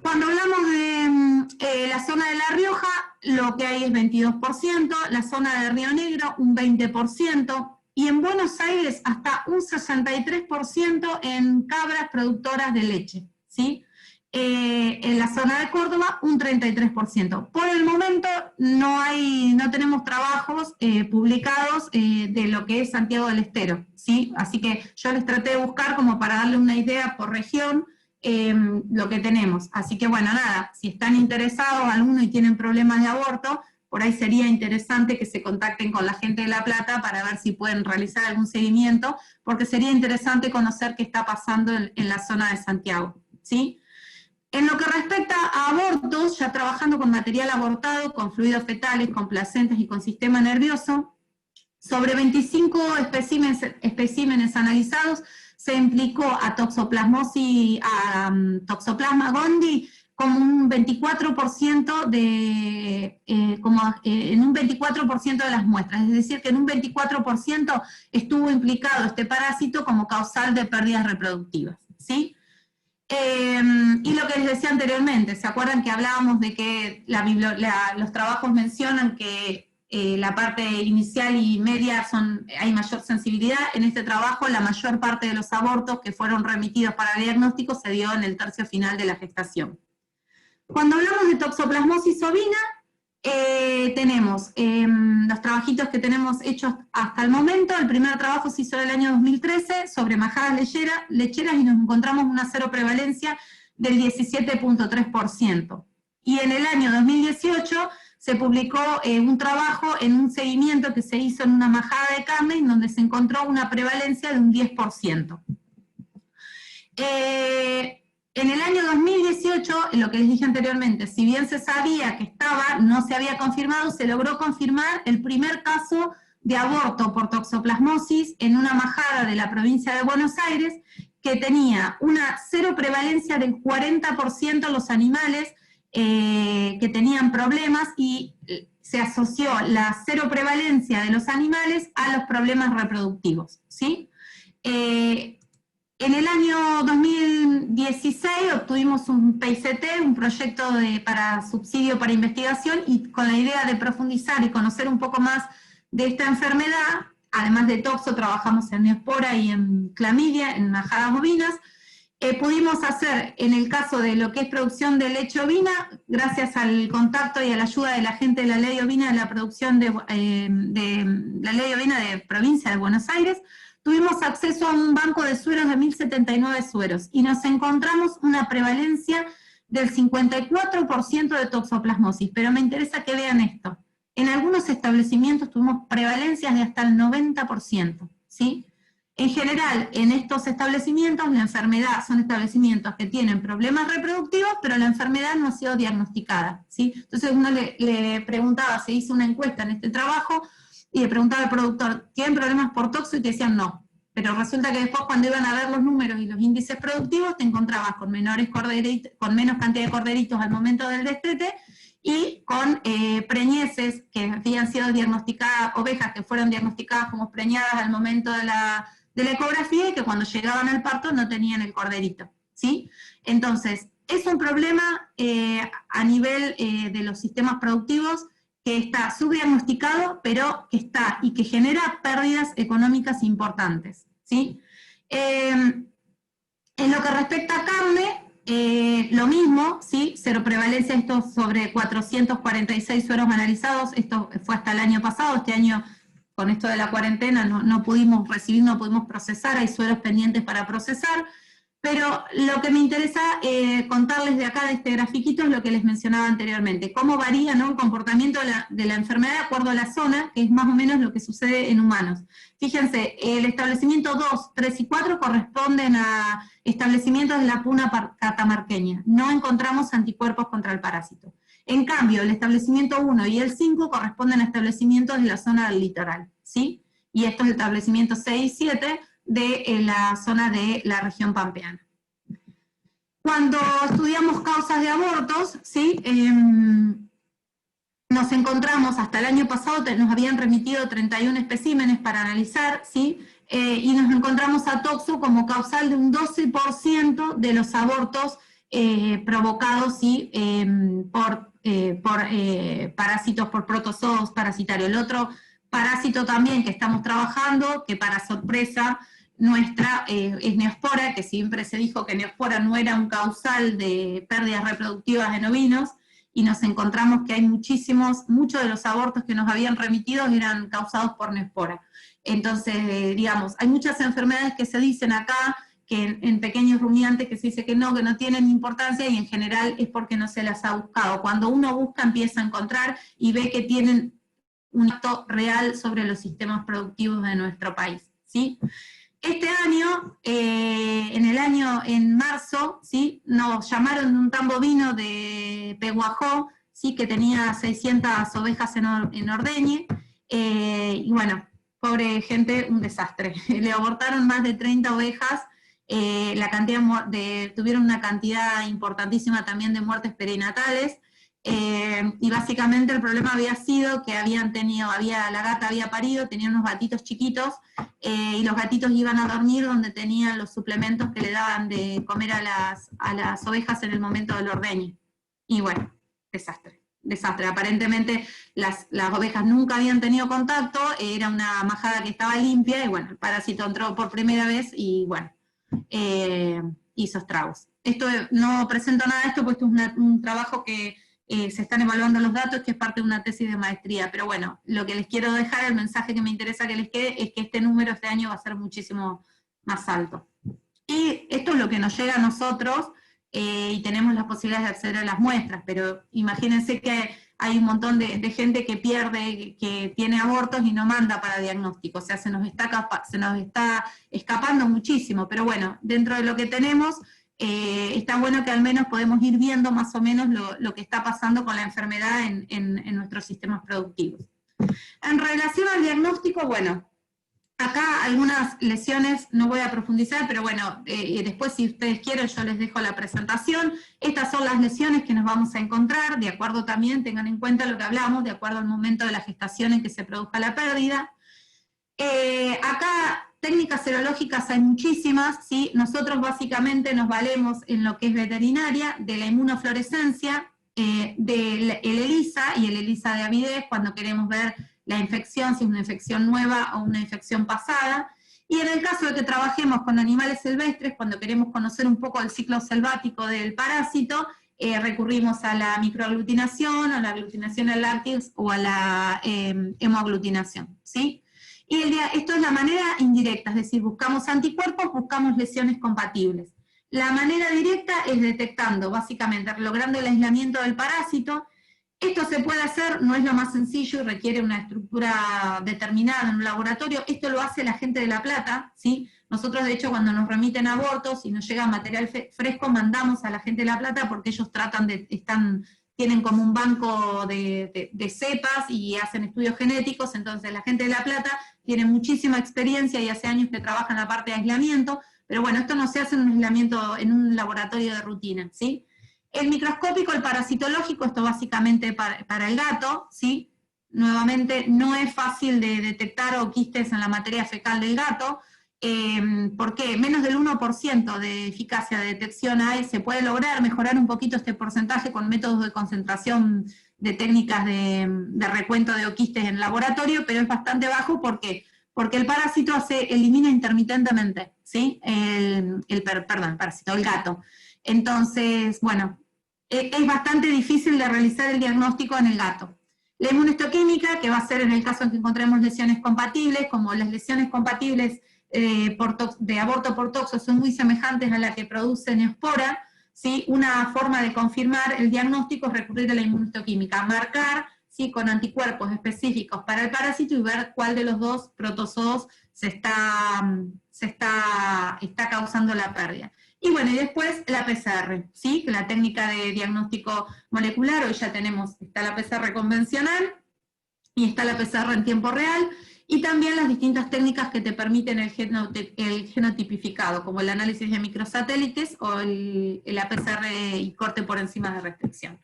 Cuando hablamos de la zona de La Rioja, lo que hay es 22%, la zona de Río Negro un 20%, y en Buenos Aires hasta un 63% en cabras productoras de leche, ¿sí? En la zona de Córdoba un 33%. Por el momento no tenemos trabajos publicados de lo que es Santiago del Estero, ¿sí? Así que yo les traté de buscar como para darle una idea por región, lo que tenemos. Así que bueno, nada, si están interesados algunos y tienen problemas de aborto, por ahí sería interesante que se contacten con la gente de La Plata para ver si pueden realizar algún seguimiento, porque sería interesante conocer qué está pasando en la zona de Santiago, ¿sí? En lo que respecta a abortos, ya trabajando con material abortado, con fluidos fetales, con placentas y con sistema nervioso, sobre 25 especímenes analizados, se implicó a Toxoplasma gondii como un 24% en un 24% de las muestras, es decir, que en un 24% estuvo implicado este parásito como causal de pérdidas reproductivas, ¿sí? Y lo que les decía anteriormente, ¿se acuerdan que hablábamos de que los trabajos mencionan que la parte inicial y media hay mayor sensibilidad? En este trabajo la mayor parte de los abortos que fueron remitidos para el diagnóstico se dio en el tercio final de la gestación. Cuando hablamos de toxoplasmosis ovina, tenemos los trabajitos que tenemos hechos hasta el momento. El primer trabajo se hizo en el año 2013 sobre majadas lecheras y nos encontramos una cero prevalencia del 17.3%. Y en el año 2018 se publicó un trabajo en un seguimiento que se hizo en una majada de carne en donde se encontró una prevalencia de un 10%. En el año 2018, lo que les dije anteriormente, si bien se sabía que no se había confirmado, se logró confirmar el primer caso de aborto por toxoplasmosis en una majada de la provincia de Buenos Aires, que tenía una cero prevalencia del 40% los animales que tenían problemas, y se asoció la cero prevalencia de los animales a los problemas reproductivos, ¿sí? En el año 2016 obtuvimos un PICT, un proyecto para subsidio para investigación, y con la idea de profundizar y conocer un poco más de esta enfermedad, además de toxo, trabajamos en neospora y en clamidia, en majadas bovinas. Pudimos hacer, en el caso de lo que es producción de leche ovina, gracias al contacto y a la ayuda de la gente de la ley ovina, de la producción de la ley ovina de provincia de Buenos Aires, tuvimos acceso a un banco de sueros de 1079 sueros, y nos encontramos una prevalencia del 54% de toxoplasmosis, pero me interesa que vean esto. En algunos establecimientos tuvimos prevalencias de hasta el 90%, ¿sí? En general, en estos establecimientos, la enfermedad son establecimientos que tienen problemas reproductivos, pero la enfermedad no ha sido diagnosticada, ¿sí? Entonces uno le preguntaba, se hizo una encuesta en este trabajo, y le preguntaba al productor, ¿tienen problemas por toxo? Y te decían no. Pero resulta que después, cuando iban a ver los números y los índices productivos, te encontrabas con menos cantidad de corderitos al momento del destete, y con preñeces que habían sido diagnosticadas, ovejas que fueron diagnosticadas como preñadas al momento de la ecografía, y que cuando llegaban al parto no tenían el corderito, ¿sí? Entonces, es un problema a nivel de los sistemas productivos, que está subdiagnosticado, pero que está y que genera pérdidas económicas importantes, ¿sí? En lo que respecta a carne, lo mismo, ¿sí? Cero prevalencia, esto sobre 446 sueros analizados, esto fue hasta el año pasado. Este año, con esto de la cuarentena, no pudimos recibir, no pudimos procesar, hay sueros pendientes para procesar. Pero lo que me interesa contarles de acá, de este grafiquito, es lo que les mencionaba anteriormente, cómo varía, ¿no?, el comportamiento de la enfermedad de acuerdo a la zona, que es más o menos lo que sucede en humanos. Fíjense, el establecimiento 2, 3 y 4 corresponden a establecimientos de la puna catamarqueña. No encontramos anticuerpos contra el parásito. En cambio, el establecimiento 1 y el 5 corresponden a establecimientos de la zona del litoral, ¿sí? Y estos establecimientos 6 y 7 de la zona de la región pampeana. Cuando estudiamos causas de abortos, ¿sí? Nos encontramos, hasta el año pasado nos habían remitido 31 especímenes para analizar, ¿sí? Y nos encontramos a toxo como causal de un 12% de los abortos provocados, ¿sí?, por parásitos, por protozoos parasitarios. El otro parásito también que estamos trabajando, que para sorpresa nuestra, es neospora, que siempre se dijo que neospora no era un causal de pérdidas reproductivas en ovinos, y nos encontramos que hay muchos de los abortos que nos habían remitido eran causados por neospora. Entonces, digamos, hay muchas enfermedades que se dicen acá, que en pequeños rumiantes, que se dice que no tienen importancia, y en general es porque no se las ha buscado. Cuando uno busca, empieza a encontrar y ve que tienen un impacto real sobre los sistemas productivos de nuestro país, ¿sí? Este año, en marzo, ¿sí?, nos llamaron de un tambo bovino de Peguajó, ¿sí?, que tenía 600 ovejas en ordeñe, y bueno, pobre gente, un desastre. Le abortaron más de 30 ovejas tuvieron una cantidad importantísima también de muertes perinatales, y básicamente el problema había sido que la gata había parido, tenía unos gatitos chiquitos, y los gatitos iban a dormir donde tenían los suplementos que le daban de comer a las ovejas en el momento del ordeño. Y bueno, desastre. Aparentemente las ovejas nunca habían tenido contacto, era una majada que estaba limpia, y bueno, el parásito entró por primera vez y bueno, hizo estragos. Esto no presento nada de esto, porque esto es un trabajo que se están evaluando los datos, que es parte de una tesis de maestría, pero bueno, lo que les quiero dejar, el mensaje que me interesa que les quede, es que este número este año va a ser muchísimo más alto. Y esto es lo que nos llega a nosotros, y tenemos las posibilidades de acceder a las muestras, pero imagínense que hay un montón de gente que pierde, que tiene abortos y no manda para diagnóstico, o sea, se nos está escapando muchísimo, pero bueno, dentro de lo que tenemos, está bueno que al menos podemos ir viendo más o menos lo que está pasando con la enfermedad en nuestros sistemas productivos. En relación al diagnóstico, bueno, acá algunas lesiones no voy a profundizar, pero bueno, después si ustedes quieren yo les dejo la presentación. Estas son las lesiones que nos vamos a encontrar, de acuerdo también, tengan en cuenta lo que hablamos, de acuerdo al momento de la gestación en que se produzca la pérdida. Acá técnicas serológicas hay muchísimas, ¿sí? Nosotros básicamente nos valemos en lo que es veterinaria, de la inmunofluorescencia, del ELISA y el ELISA de avidez, cuando queremos ver la infección, si es una infección nueva o una infección pasada, y en el caso de que trabajemos con animales silvestres, cuando queremos conocer un poco el ciclo selvático del parásito, recurrimos a la microaglutinación, a la aglutinación al lácteos o a la hemoaglutinación, ¿sí? Y esto es la manera indirecta, es decir, buscamos anticuerpos, buscamos lesiones compatibles. La manera directa es detectando, básicamente, logrando el aislamiento del parásito. Esto se puede hacer, no es lo más sencillo y requiere una estructura determinada en un laboratorio. Esto lo hace la gente de La Plata, ¿sí? Nosotros, de hecho, cuando nos remiten abortos y nos llega material fresco, mandamos a la gente de La Plata porque ellos tienen como un banco de cepas y hacen estudios genéticos. Entonces la gente de La Plata tiene muchísima experiencia y hace años que trabaja en la parte de aislamiento, pero bueno, esto no se hace en un aislamiento, en un laboratorio de rutina, ¿sí? El microscópico, el parasitológico, esto básicamente para el gato, ¿sí? Nuevamente, no es fácil de detectar quistes en la materia fecal del gato. ¿Por qué? Menos del 1% de eficacia de detección hay, se puede lograr mejorar un poquito este porcentaje con métodos de concentración de técnicas de recuento de oquistes en laboratorio, pero es bastante bajo. ¿Por qué? Porque el parásito elimina intermitentemente, ¿sí? El gato. Entonces, bueno, es bastante difícil de realizar el diagnóstico en el gato. La inmunohistoquímica, que va a ser en el caso en que encontremos lesiones compatibles, como las lesiones compatibles de aborto por toxo son muy semejantes a la que produce Neospora, ¿sí? Una forma de confirmar el diagnóstico es recurrir a la inmunohistoquímica, marcar, ¿sí?, con anticuerpos específicos para el parásito y ver cuál de los dos protozoos está causando la pérdida. Y bueno, y después la PCR, ¿sí?, la técnica de diagnóstico molecular. Hoy ya está la PCR convencional y está la PCR en tiempo real, y también las distintas técnicas que te permiten el genotipificado, como el análisis de microsatélites o el PCR y corte por enzimas de restricción.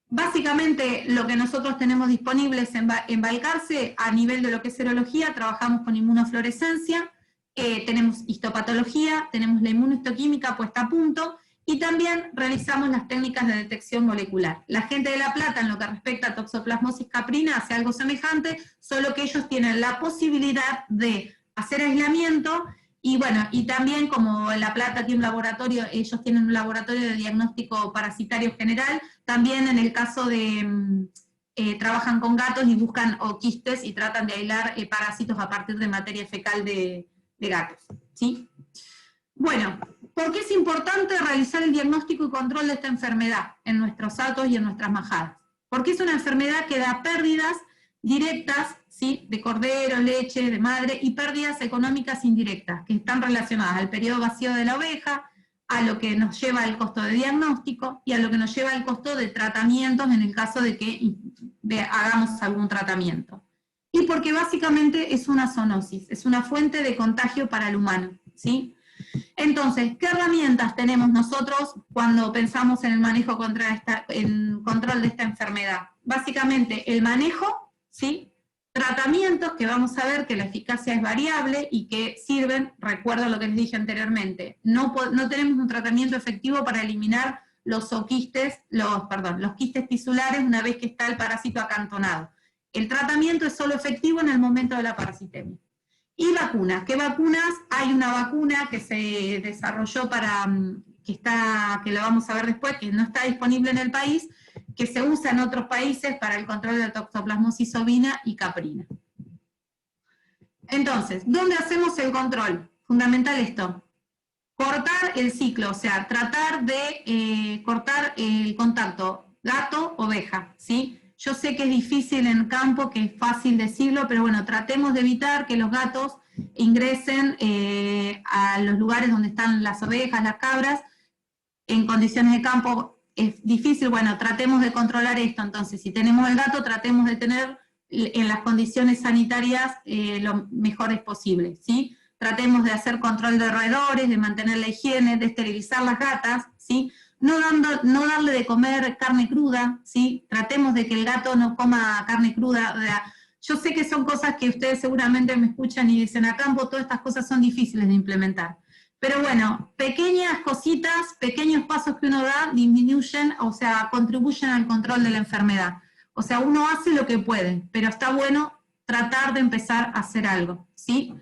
Básicamente lo que nosotros tenemos disponibles en Balcarce, a nivel de lo que es serología, trabajamos con inmunofluorescencia, tenemos histopatología, tenemos la inmunohistoquímica puesta a punto, y también realizamos las técnicas de detección molecular. La gente de La Plata, en lo que respecta a toxoplasmosis caprina, hace algo semejante, solo que ellos tienen la posibilidad de hacer aislamiento, y bueno, y también como La Plata tiene un laboratorio, ellos tienen un laboratorio de diagnóstico parasitario general, también en el caso de trabajan con gatos y buscan quistes y tratan de aislar parásitos a partir de materia fecal de gatos, ¿sí? Bueno, ¿por qué es importante realizar el diagnóstico y control de esta enfermedad en nuestros gatos y en nuestras majadas? Porque es una enfermedad que da pérdidas directas, ¿sí?, de cordero, leche, de madre, y pérdidas económicas indirectas, que están relacionadas al periodo vacío de la oveja, a lo que nos lleva el costo de diagnóstico, y a lo que nos lleva el costo de tratamientos en el caso de que hagamos algún tratamiento. Y porque básicamente es una zoonosis, es una fuente de contagio para el humano, ¿sí? Entonces, ¿qué herramientas tenemos nosotros cuando pensamos en el manejo en control de esta enfermedad? Básicamente, el manejo, ¿sí? Tratamientos, que vamos a ver que la eficacia es variable y que sirven, recuerdo lo que les dije anteriormente, no tenemos un tratamiento efectivo para eliminar los quistes tisulares una vez que está el parásito acantonado. El tratamiento es solo efectivo en el momento de la parasitemia. Y vacunas. ¿Qué vacunas? Hay una vacuna que se desarrolló que la vamos a ver después, que no está disponible en el país, que se usa en otros países para el control de la toxoplasmosis ovina y caprina. Entonces, ¿dónde hacemos el control? Fundamental esto. Cortar el ciclo, o sea, tratar de cortar el contacto gato-oveja, ¿sí? Yo sé que es difícil en el campo, que es fácil decirlo, pero bueno, tratemos de evitar que los gatos ingresen a los lugares donde están las ovejas, las cabras, en condiciones de campo es difícil, bueno, tratemos de controlar esto. Entonces, si tenemos el gato, tratemos de tener en las condiciones sanitarias lo mejores posibles, ¿sí? Tratemos de hacer control de roedores, de mantener la higiene, de esterilizar las gatas, ¿sí? No darle de comer carne cruda, ¿sí? Tratemos de que el gato no coma carne cruda. Yo sé que son cosas que ustedes seguramente me escuchan y dicen, a campo todas estas cosas son difíciles de implementar. Pero bueno, pequeñas cositas, pequeños pasos que uno da disminuyen, o sea, contribuyen al control de la enfermedad. O sea, uno hace lo que puede, pero está bueno tratar de empezar a hacer algo, ¿sí?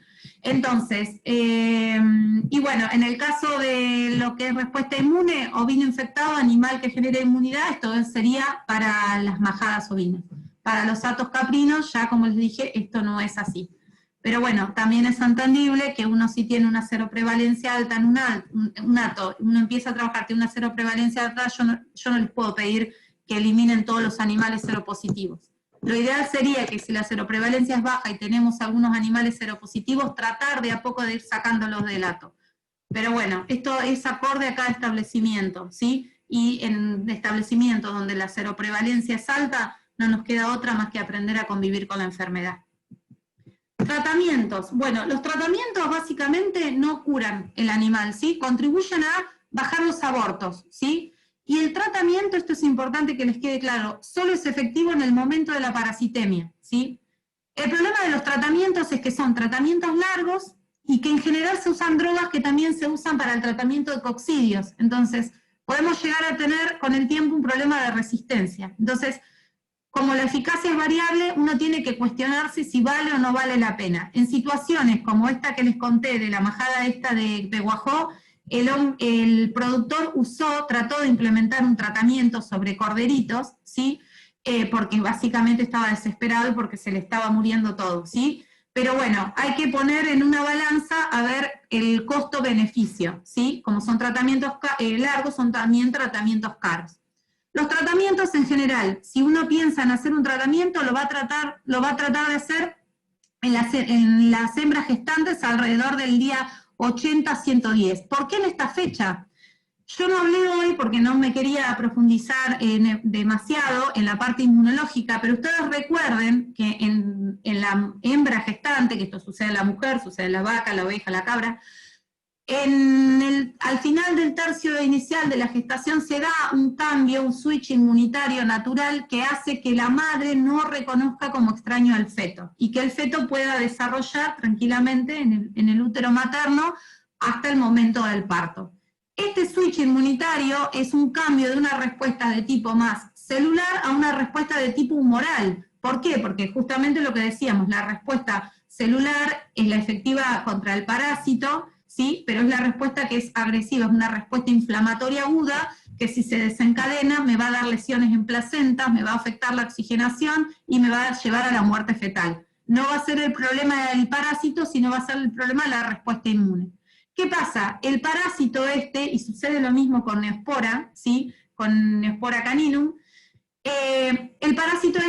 Entonces, y bueno, en el caso de lo que es respuesta inmune, ovino infectado, animal que genera inmunidad, esto sería para las majadas ovinas. Para los atos caprinos, ya como les dije, esto no es así. Pero bueno, también es entendible que uno si tiene una seroprevalencia alta en un ato, uno empieza a trabajar, tiene una seroprevalencia alta, yo no les puedo pedir que eliminen todos los animales seropositivos. Lo ideal sería que si la seroprevalencia es baja y tenemos algunos animales seropositivos, tratar de a poco de ir sacándolos del ato. Pero bueno, esto es acorde a cada establecimiento, ¿sí? Y en establecimientos donde la seroprevalencia es alta, no nos queda otra más que aprender a convivir con la enfermedad. Tratamientos. Bueno, los tratamientos básicamente no curan el animal, ¿sí? Contribuyen a bajar los abortos, ¿sí? Y el tratamiento, esto es importante que les quede claro, solo es efectivo en el momento de la parasitemia, ¿sí? El problema de los tratamientos es que son tratamientos largos y que en general se usan drogas que también se usan para el tratamiento de coccidios. Entonces, podemos llegar a tener con el tiempo un problema de resistencia. Entonces, como la eficacia es variable, uno tiene que cuestionarse si vale o no vale la pena. En situaciones como esta que les conté, de la majada esta de Guajó, el productor trató de implementar un tratamiento sobre corderitos, ¿sí? Porque básicamente estaba desesperado y porque se le estaba muriendo todo, ¿sí? Pero bueno, hay que poner en una balanza a ver el costo-beneficio, ¿sí? Como son tratamientos largos, son también tratamientos caros. Los tratamientos en general, si uno piensa en hacer un tratamiento, lo va a tratar de hacer en las hembras gestantes alrededor del día 80-110. ¿Por qué en esta fecha? Yo no hablé hoy porque no me quería profundizar demasiado en la parte inmunológica, pero ustedes recuerden que en la hembra gestante, que esto sucede en la mujer, sucede en la vaca, la oveja, la cabra, al final del tercio inicial de la gestación se da un cambio, un switch inmunitario natural que hace que la madre no reconozca como extraño al feto y que el feto pueda desarrollar tranquilamente en el útero materno hasta el momento del parto. Este switch inmunitario es un cambio de una respuesta de tipo más celular a una respuesta de tipo humoral. ¿Por qué? Porque justamente lo que decíamos, la respuesta celular es la efectiva contra el parásito, ¿sí? Pero es la respuesta que es agresiva, es una respuesta inflamatoria aguda que si se desencadena me va a dar lesiones en placentas, me va a afectar la oxigenación y me va a llevar a la muerte fetal. No va a ser el problema del parásito, sino va a ser el problema de la respuesta inmune. ¿Qué pasa? El parásito y sucede lo mismo con Neospora, ¿sí? Con Neospora caninum, el parásito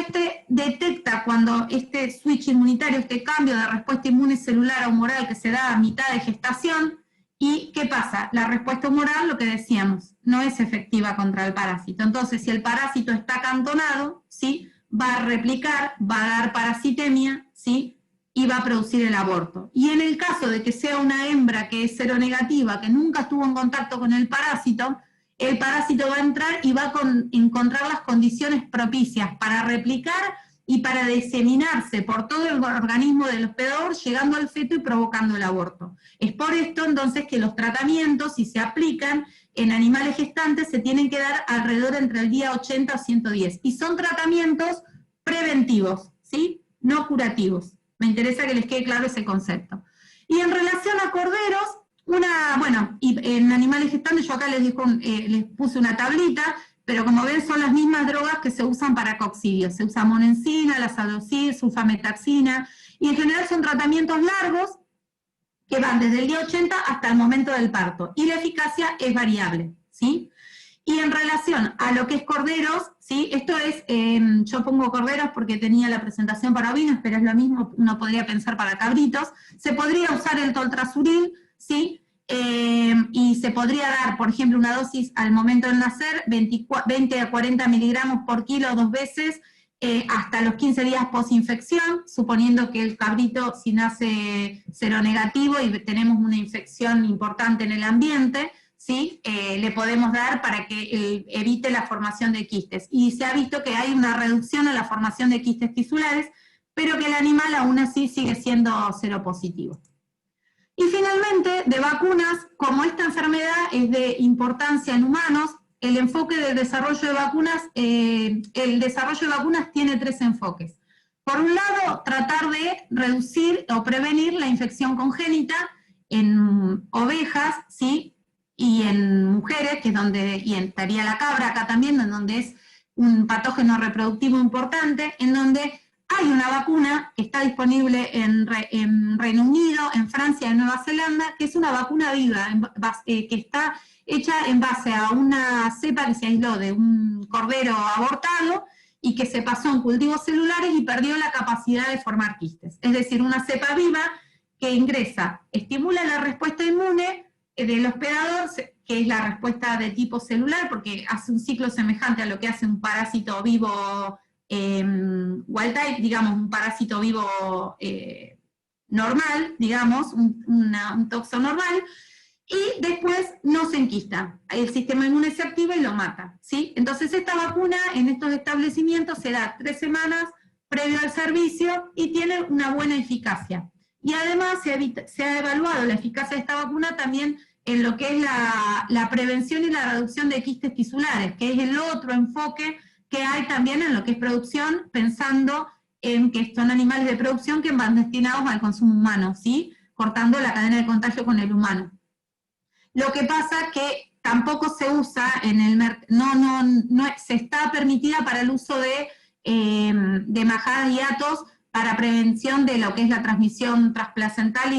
detecta cuando este switch inmunitario, este cambio de respuesta inmune celular a humoral que se da a mitad de gestación, y ¿qué pasa? La respuesta humoral, lo que decíamos, no es efectiva contra el parásito. Entonces, si el parásito está acantonado, ¿sí? Va a replicar, va a dar parasitemia, ¿sí? y va a producir el aborto. Y en el caso de que sea una hembra que es seronegativa, que nunca estuvo en contacto con el parásito va a entrar y va a encontrar las condiciones propicias para replicar y para diseminarse por todo el organismo del hospedador, llegando al feto y provocando el aborto. Es por esto entonces que los tratamientos, si se aplican en animales gestantes, se tienen que dar alrededor entre el día 80 a 110. Y son tratamientos preventivos, ¿sí? No curativos. Me interesa que les quede claro ese concepto. Y en relación a corderos, y en animales gestantes yo acá les puse una tablita, pero como ven son las mismas drogas que se usan para coccidio. Se usa monensina, la salocil, sulfametaxina, y en general son tratamientos largos que van desde el día 80 hasta el momento del parto, y la eficacia es variable, ¿sí? Y en relación a lo que es corderos, ¿sí? Esto es, yo pongo corderos porque tenía la presentación para ovinos, pero es lo mismo, uno podría pensar para cabritos. Se podría usar el toltrasuril, ¿sí? Y se podría dar, por ejemplo, una dosis al momento del nacer, 20 a 40 miligramos por kilo 2 veces, hasta los 15 días posinfección, suponiendo que el cabrito, si nace seronegativo y tenemos una infección importante en el ambiente, ¿sí? Le podemos dar para que evite la formación de quistes. Y se ha visto que hay una reducción en la formación de quistes tisulares, pero que el animal aún así sigue siendo seropositivo. Y finalmente, de vacunas, como esta enfermedad es de importancia en humanos, el enfoque del desarrollo de vacunas, tiene 3 enfoques. Por un lado, tratar de reducir o prevenir la infección congénita en ovejas, ¿sí? Y en mujeres, que es donde, y estaría la cabra acá también, en donde es un patógeno reproductivo importante, en donde hay una vacuna que está disponible en Reino Unido, en Francia, en Nueva Zelanda, que es una vacuna viva, que está hecha en base a una cepa que se aisló de un cordero abortado y que se pasó en cultivos celulares y perdió la capacidad de formar quistes. Es decir, una cepa viva que ingresa, estimula la respuesta inmune del hospedador, que es la respuesta de tipo celular, porque hace un ciclo semejante a lo que hace un parásito vivo wild type, digamos, un parásito vivo normal, digamos, un toxo normal, y después no se enquista. El sistema inmune se activa y lo mata, ¿sí? Entonces esta vacuna en estos establecimientos se da 3 semanas previo al servicio y tiene una buena eficacia. Y además se ha evaluado la eficacia de esta vacuna también en lo que es la prevención y la reducción de quistes tisulares, que es el otro enfoque que hay también en lo que es producción, pensando en que son animales de producción que van destinados al consumo humano, ¿sí? Cortando la cadena de contagio con el humano. Lo que pasa que tampoco se usa en el mercado, no se está permitida para el uso de majadas y atos para prevención de lo que es la transmisión transplacental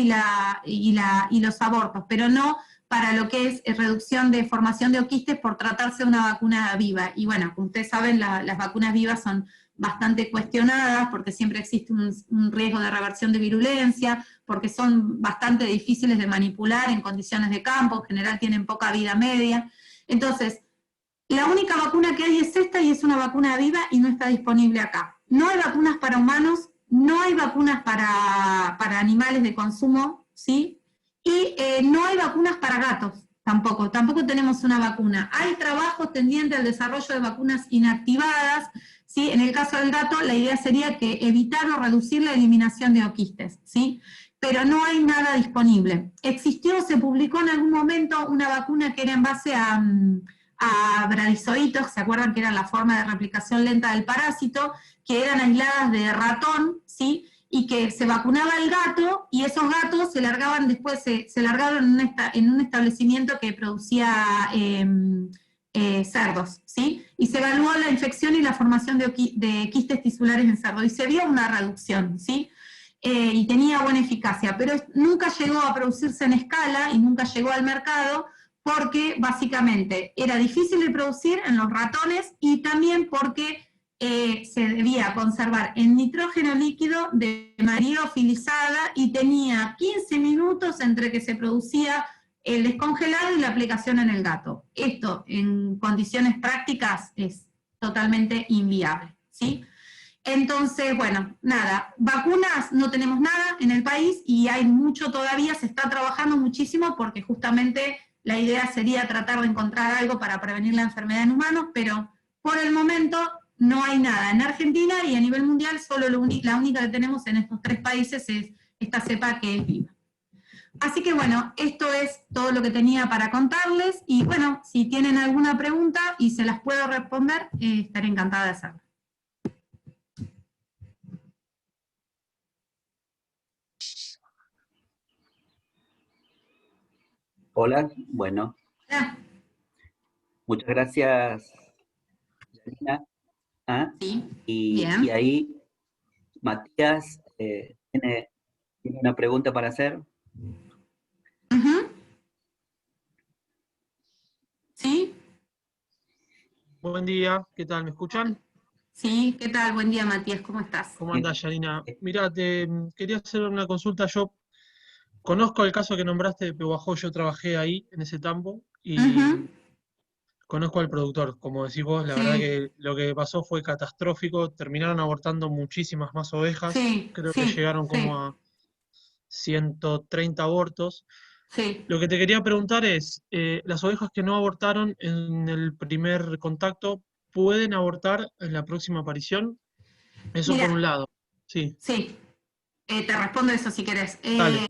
y los abortos, pero no para lo que es reducción de formación de oquistes por tratarse de una vacuna viva. Y bueno, como ustedes saben, las vacunas vivas son bastante cuestionadas porque siempre existe un riesgo de reversión de virulencia, porque son bastante difíciles de manipular en condiciones de campo, en general tienen poca vida media. Entonces, la única vacuna que hay es esta y es una vacuna viva y no está disponible acá. No hay vacunas para humanos, no hay vacunas para animales de consumo, ¿sí? Y no hay vacunas para gatos, tampoco tenemos una vacuna. Hay trabajos tendientes al desarrollo de vacunas inactivadas, ¿sí? En el caso del gato, la idea sería que evitar o reducir la eliminación de oquistes, ¿sí? Pero no hay nada disponible. Se publicó en algún momento una vacuna que era en base a bradizoitos, ¿se acuerdan que era la forma de replicación lenta del parásito? Que eran aisladas de ratón, ¿sí? Y que se vacunaba el gato, y esos gatos se largaban después, se largaron en un establecimiento que producía cerdos, ¿sí? Y se evaluó la infección y la formación de quistes tisulares en cerdo, y se vio una reducción, ¿sí? Y tenía buena eficacia, pero nunca llegó a producirse en escala y nunca llegó al mercado, porque básicamente era difícil de producir en los ratones y también porque se debía conservar en nitrógeno líquido de manera liofilizada y tenía 15 minutos entre que se producía el descongelado y la aplicación en el gato. Esto en condiciones prácticas es totalmente inviable, ¿sí? Entonces, bueno, nada, vacunas no tenemos nada en el país y hay mucho todavía, se está trabajando muchísimo porque justamente la idea sería tratar de encontrar algo para prevenir la enfermedad en humanos, pero por el momento no hay nada. En Argentina y a nivel mundial solo la única que tenemos en estos 3 países es esta cepa que es viva. Así que bueno, esto es todo lo que tenía para contarles y bueno, si tienen alguna pregunta y se las puedo responder, estaré encantada de hacerlo. Hola, bueno, Ah, muchas gracias, Janina. ¿Ah? sí, Y bien. ahí, Matías, tiene una pregunta para hacer. Ujú. ¿Sí? Buen día, ¿qué tal? ¿Me escuchan? Sí, ¿qué tal? Buen día, Matías, ¿cómo estás? ¿Cómo andás, Yanina? Mira, te quería hacer una consulta. Yo conozco el caso que nombraste de Pehuajó, yo trabajé ahí, en ese tambo, y Ujú. conozco al productor. Como decís vos, la verdad Sí, que lo que pasó fue catastrófico. Terminaron abortando muchísimas más ovejas. sí, Creo que sí, llegaron como sí, a 130 abortos. sí. Lo que te quería preguntar es, las ovejas que no abortaron en el primer contacto, ¿pueden abortar en la próxima aparición? Eso por Mira, un lado. Sí, sí, te respondo eso si querés. dale.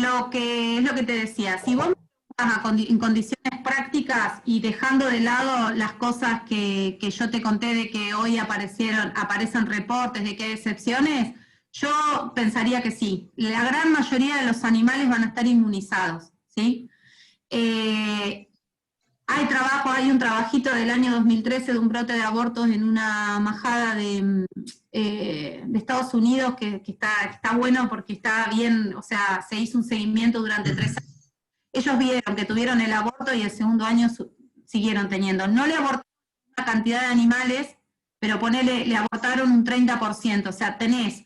Lo que es lo que te decía, si vos me preguntás en condiciones prácticas y dejando de lado las cosas que yo te conté de que hoy aparecen reportes de que hay excepciones, yo pensaría que sí. La gran mayoría de los animales van a estar inmunizados, ¿sí? Eh, hay un trabajito del año 2013 de un brote de abortos en una majada de Estados Unidos que está bueno porque está bien, o sea, se hizo un seguimiento durante 3 años. Ellos vieron que tuvieron el aborto y el segundo año siguieron teniendo. No le abortaron una cantidad de animales, pero le abortaron un 30%, o sea, tenés.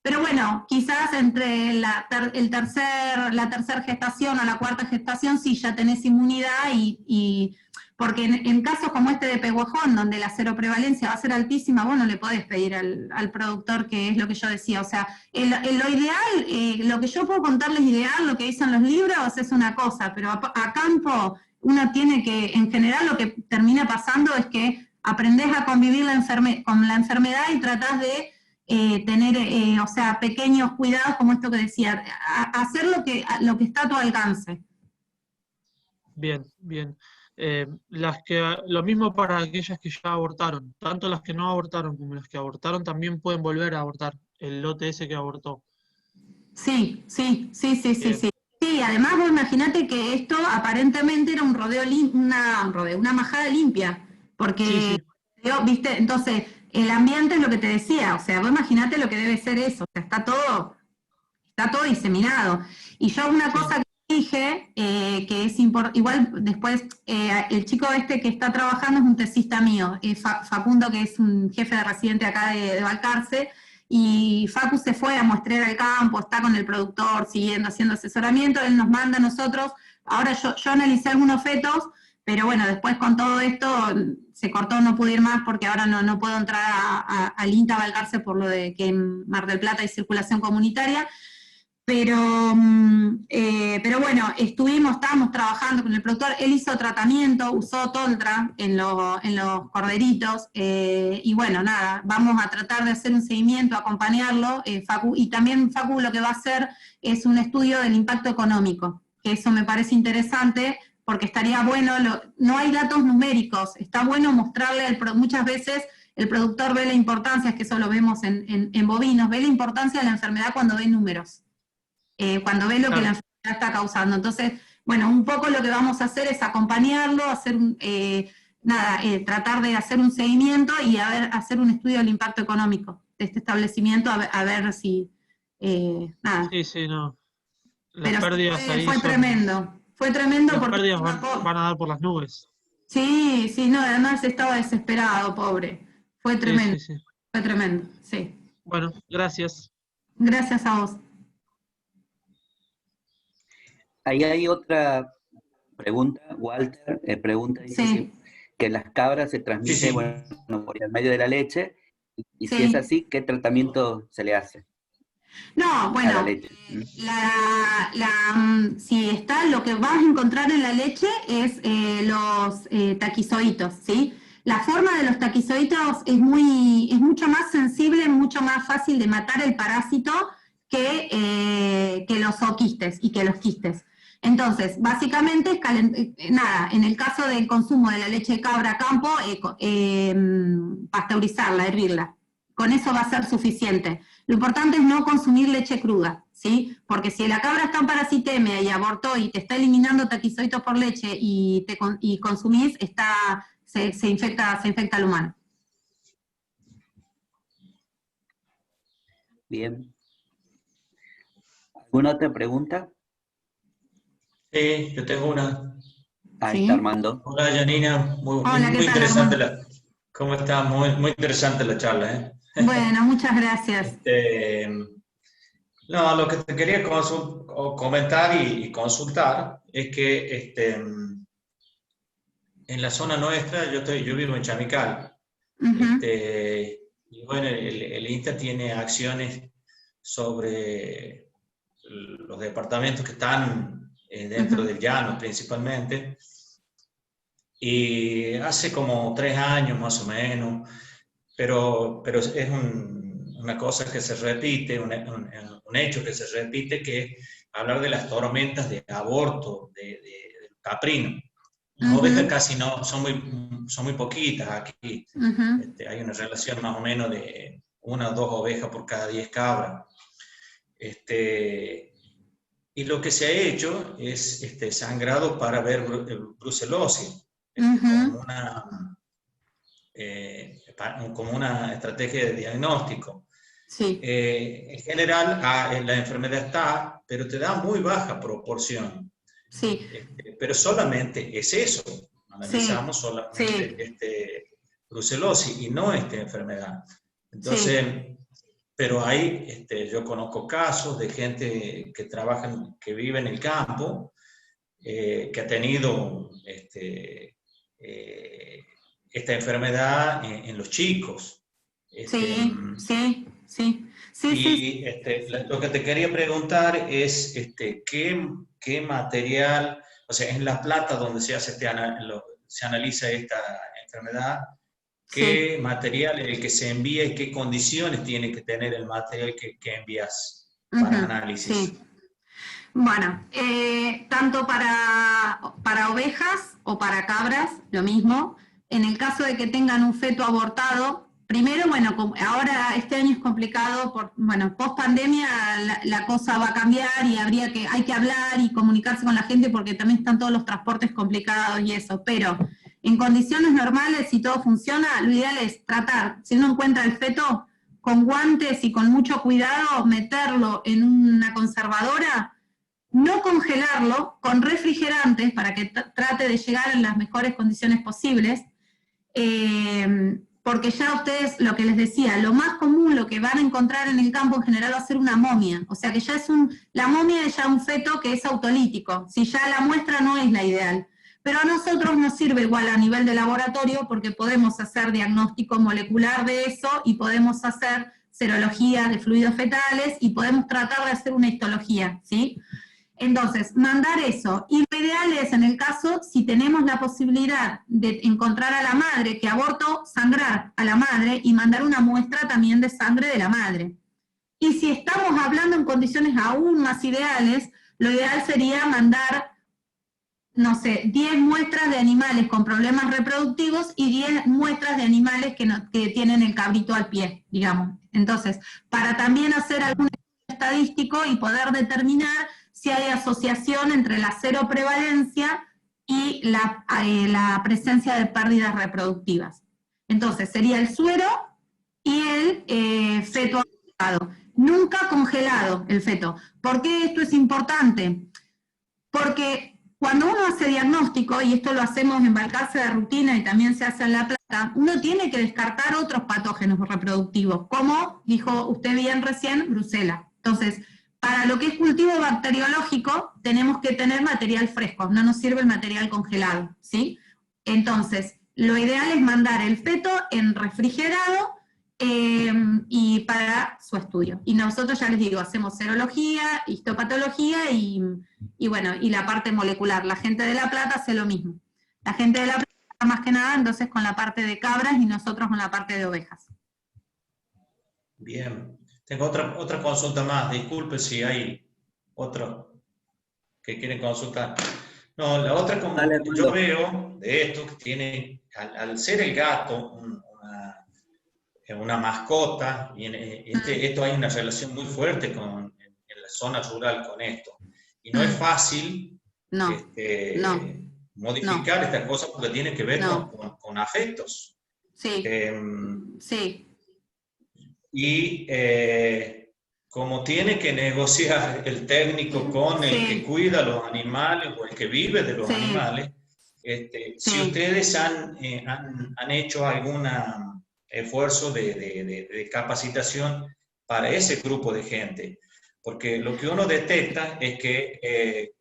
Pero bueno, quizás entre la tercera gestación o la cuarta gestación sí ya tenés inmunidad porque en casos como este de Pehuajón, donde la seroprevalencia va a ser altísima, vos no le podés pedir al productor, que es lo que yo decía, o sea, lo ideal, lo que yo puedo contarles ideal, lo que dicen los libros es una cosa, pero a campo uno tiene que, en general lo que termina pasando es que aprendés a convivir con la enfermedad y tratás de tener, o sea, pequeños cuidados como esto que decía, hacer lo que está a tu alcance. Bien, bien. Lo mismo para aquellas que ya abortaron. Tanto las que no abortaron como las que abortaron también pueden volver a abortar el lote ese que abortó. Sí, sí, sí, sí, sí, Bien. sí. Sí, además vos imaginate que esto aparentemente era un rodeo, una majada limpia, Sí, porque, sí, viste, entonces el ambiente es lo que te decía, o sea, vos imaginate lo que debe ser eso, o sea, está todo diseminado. Y yo una sí. cosa que dije, que es importante, igual después el chico este que está trabajando es un tesista mío, Facundo, que es un jefe de residente acá de Balcarce, y Facu se fue a muestrear al campo, está con el productor, siguiendo, haciendo asesoramiento, él nos manda a nosotros, ahora yo analicé algunos fetos, pero bueno, después con todo esto se cortó, no pude ir más porque ahora no puedo entrar al INTA Balcarce por lo de que en Mar del Plata hay circulación comunitaria, pero bueno, estábamos trabajando con el productor, él hizo tratamiento, usó Toltra en los corderitos, y bueno, nada, vamos a tratar de hacer un seguimiento, acompañarlo, Facu, y también Facu lo que va a hacer es un estudio del impacto económico, que eso me parece interesante, porque estaría bueno, no hay datos numéricos, está bueno mostrarle, muchas veces el productor ve la importancia, que eso lo vemos en bovinos, ve la importancia de la enfermedad cuando ve números. Cuando ve lo que la Claro. enfermedad está causando. Entonces, bueno, un poco lo que vamos a hacer es acompañarlo, tratar de hacer un seguimiento y hacer un estudio del impacto económico de este establecimiento, a ver si, nada. Sí, sí, no. Las Pero sí, pérdidas ahí fue son. tremendo Las porque pérdidas van a dar por las nubes. sí, sí, no, además estaba desesperado, pobre. Sí, sí, sí. Fue tremendo, sí. Bueno, gracias. Gracias a vos. Ahí hay otra pregunta, Walter, dice Sí, que las cabras se Sí, transmite, sí. bueno, por el medio de la leche, Y si es así, ¿qué tratamiento se le hace? No, bueno, a la leche. Si está, lo que vas a encontrar en la leche es los taquizoitos, ¿sí? La forma de los taquizoitos es mucho más sensible, mucho más fácil de matar el parásito que los zooquistes y que los quistes. Entonces, básicamente, nada, en el caso del consumo de la leche de cabra a campo, pasteurizarla, hervirla. Con eso va a ser suficiente. Lo importante es no consumir leche cruda, ¿sí? Porque si la cabra está en parasitemia y abortó y te está eliminando taquizoitos por leche y consumís, se infecta al humano. Bien. ¿Alguna otra pregunta? Sí, yo tengo una. Ahí ¿Sí? está Armando. Hola, Janina. Hola, ¿qué tal, interesante Armando? ¿Cómo estás? Muy interesante la charla, ¿eh? Bueno, muchas gracias. No, lo que te quería comentar y consultar es que en la zona nuestra, yo vivo en Chamical, y bueno, el INTA tiene acciones sobre los departamentos que están dentro del llano principalmente, y hace como 3 años más o menos, pero es una cosa que se repite, un hecho que se repite, que es hablar de las tormentas de aborto del caprino. Las ovejas casi no, son muy poquitas aquí. Hay una relación más o menos de 1 o 2 ovejas por cada 10 cabras. Y lo que se ha hecho es sangrado para ver brucelosis, como una estrategia de diagnóstico. Sí. En general, la enfermedad está, pero te da muy baja proporción. Sí. Pero solamente es eso. Analizamos solamente brucelosis y no esta enfermedad. Entonces, pero hay, yo conozco casos de gente que trabaja, que vive en el campo, que ha tenido esta enfermedad en los chicos. Lo que te quería preguntar es ¿qué material, o sea, en La Plata donde se analiza esta enfermedad, qué material es el que se envía y qué condiciones tiene que tener el material que envías para análisis? Sí. Bueno, tanto para ovejas o para cabras, lo mismo. En el caso de que tengan un feto abortado, primero, bueno, ahora este año es complicado, post pandemia la cosa va a cambiar y hay que hablar y comunicarse con la gente porque también están todos los transportes complicados y eso, pero en condiciones normales, si todo funciona, lo ideal es tratar, si uno encuentra el feto, con guantes y con mucho cuidado, meterlo en una conservadora, no congelarlo, con refrigerantes para que trate de llegar en las mejores condiciones posibles, porque ya ustedes, lo que les decía, lo más común, lo que van a encontrar en el campo en general va a ser una momia, o sea que ya la momia es ya un feto que es autolítico, si ya la muestra no es la ideal, pero a nosotros nos sirve igual a nivel de laboratorio porque podemos hacer diagnóstico molecular de eso y podemos hacer serología de fluidos fetales y podemos tratar de hacer una histología, ¿sí? Entonces, mandar eso. Y lo ideal es, en el caso, si tenemos la posibilidad de encontrar a la madre que abortó, sangrar a la madre y mandar una muestra también de sangre de la madre. Y si estamos hablando en condiciones aún más ideales, lo ideal sería mandar, no sé, 10 muestras de animales con problemas reproductivos y 10 muestras de animales que tienen el cabrito al pie, digamos. Entonces, para también hacer algún estudio estadístico y poder determinar si hay asociación entre la cero prevalencia y la presencia de pérdidas reproductivas. Entonces, sería el suero y el feto abortado. Nunca congelado el feto. ¿Por qué esto es importante? Porque cuando uno hace diagnóstico, y esto lo hacemos en Balcarce de rutina y también se hace en La Plata, uno tiene que descartar otros patógenos reproductivos, como dijo usted bien recién, brucela. Entonces, para lo que es cultivo bacteriológico, tenemos que tener material fresco, no nos sirve el material congelado, ¿sí? Entonces, lo ideal es mandar el feto en refrigerado y para su estudio. Y nosotros, ya les digo, hacemos serología, histopatología y bueno, y la parte molecular. La gente de La Plata hace lo mismo. La gente de La Plata más que nada entonces con la parte de cabras y nosotros con la parte de ovejas. Bien. Tengo otra consulta más. Disculpe si hay otro que quieren consultar. No, la otra, como yo veo de esto, que tiene, al ser el gato una mascota, y esto hay una relación muy fuerte en la zona rural con esto. Y no es fácil modificar estas cosas porque tiene que ver con afectos. Sí. Sí. Y como tiene que negociar el técnico con el que cuida los animales o el que vive de los animales, si ustedes han hecho algún esfuerzo de capacitación para ese grupo de gente, porque lo que uno detecta es que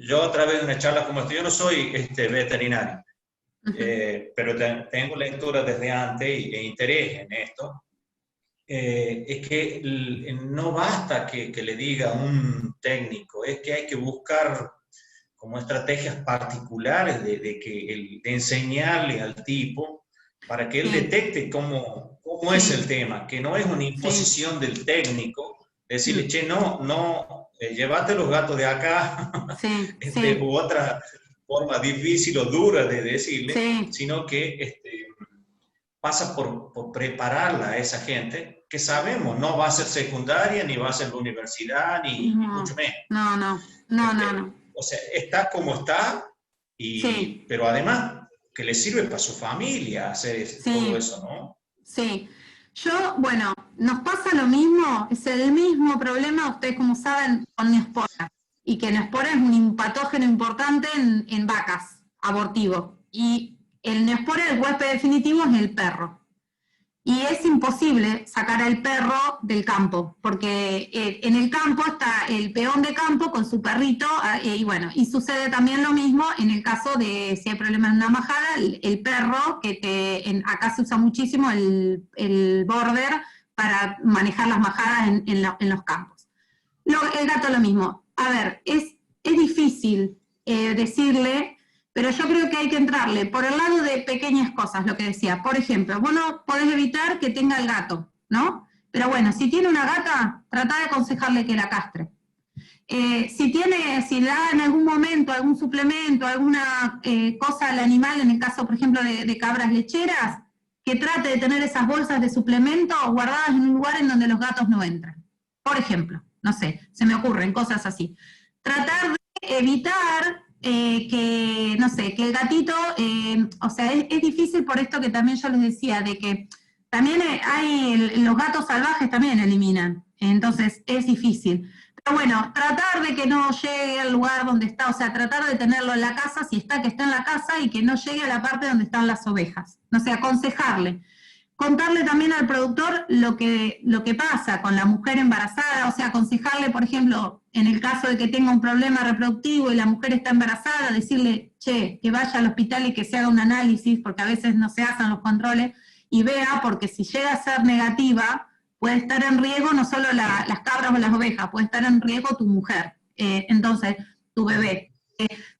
yo a través de una charla como esta, yo no soy veterinario, pero tengo lectura desde antes e interés en esto. Es que no basta que le diga un técnico, es que hay que buscar como estrategias particulares de enseñarle al tipo para que él detecte cómo es el tema, que no es una imposición del técnico, decirle, che, no, llévate los gatos de acá, u otra forma difícil o dura de decirle, sino que pasa por prepararla a esa gente, que sabemos, no va a ser secundaria, ni va a ser la universidad, ni mucho menos. No. O sea, está como está, pero además que le sirve para su familia hacer todo eso, ¿no? Sí. Bueno, nos pasa lo mismo, es el mismo problema, ustedes como saben, con Neospora. Y que Neospora es un patógeno importante en vacas, abortivo. Y el Neospora, el huésped definitivo, es el perro. Y es imposible sacar al perro del campo, porque en el campo está el peón de campo con su perrito, y sucede también lo mismo en el caso de si hay problemas en una majada, el perro, acá se usa muchísimo el border para manejar las majadas en los campos. El gato lo mismo. A ver, es difícil decirle... Pero yo creo que hay que entrarle por el lado de pequeñas cosas, lo que decía. Por ejemplo, vos no podés evitar que tenga el gato, ¿no? Pero bueno, si tiene una gata, tratá de aconsejarle que la castre. Si le da en algún momento algún suplemento, alguna cosa al animal, en el caso, por ejemplo, de cabras lecheras, que trate de tener esas bolsas de suplemento guardadas en un lugar en donde los gatos no entran. Por ejemplo, no sé, se me ocurren cosas así. Tratar de evitar... que el gatito, o sea, es difícil por esto que también yo les decía, de que también los gatos salvajes también eliminan, entonces es difícil. Pero bueno, tratar de que no llegue al lugar donde está, o sea, tratar de tenerlo en la casa, si está, que esté en la casa, y que no llegue a la parte donde están las ovejas. No sé, aconsejarle. Contarle también al productor lo que pasa con la mujer embarazada, o sea, aconsejarle, por ejemplo, en el caso de que tenga un problema reproductivo y la mujer está embarazada, decirle, che, que vaya al hospital y que se haga un análisis, porque a veces no se hacen los controles, y vea, porque si llega a ser negativa, puede estar en riesgo no solo las cabras o las ovejas, puede estar en riesgo tu mujer, entonces, tu bebé.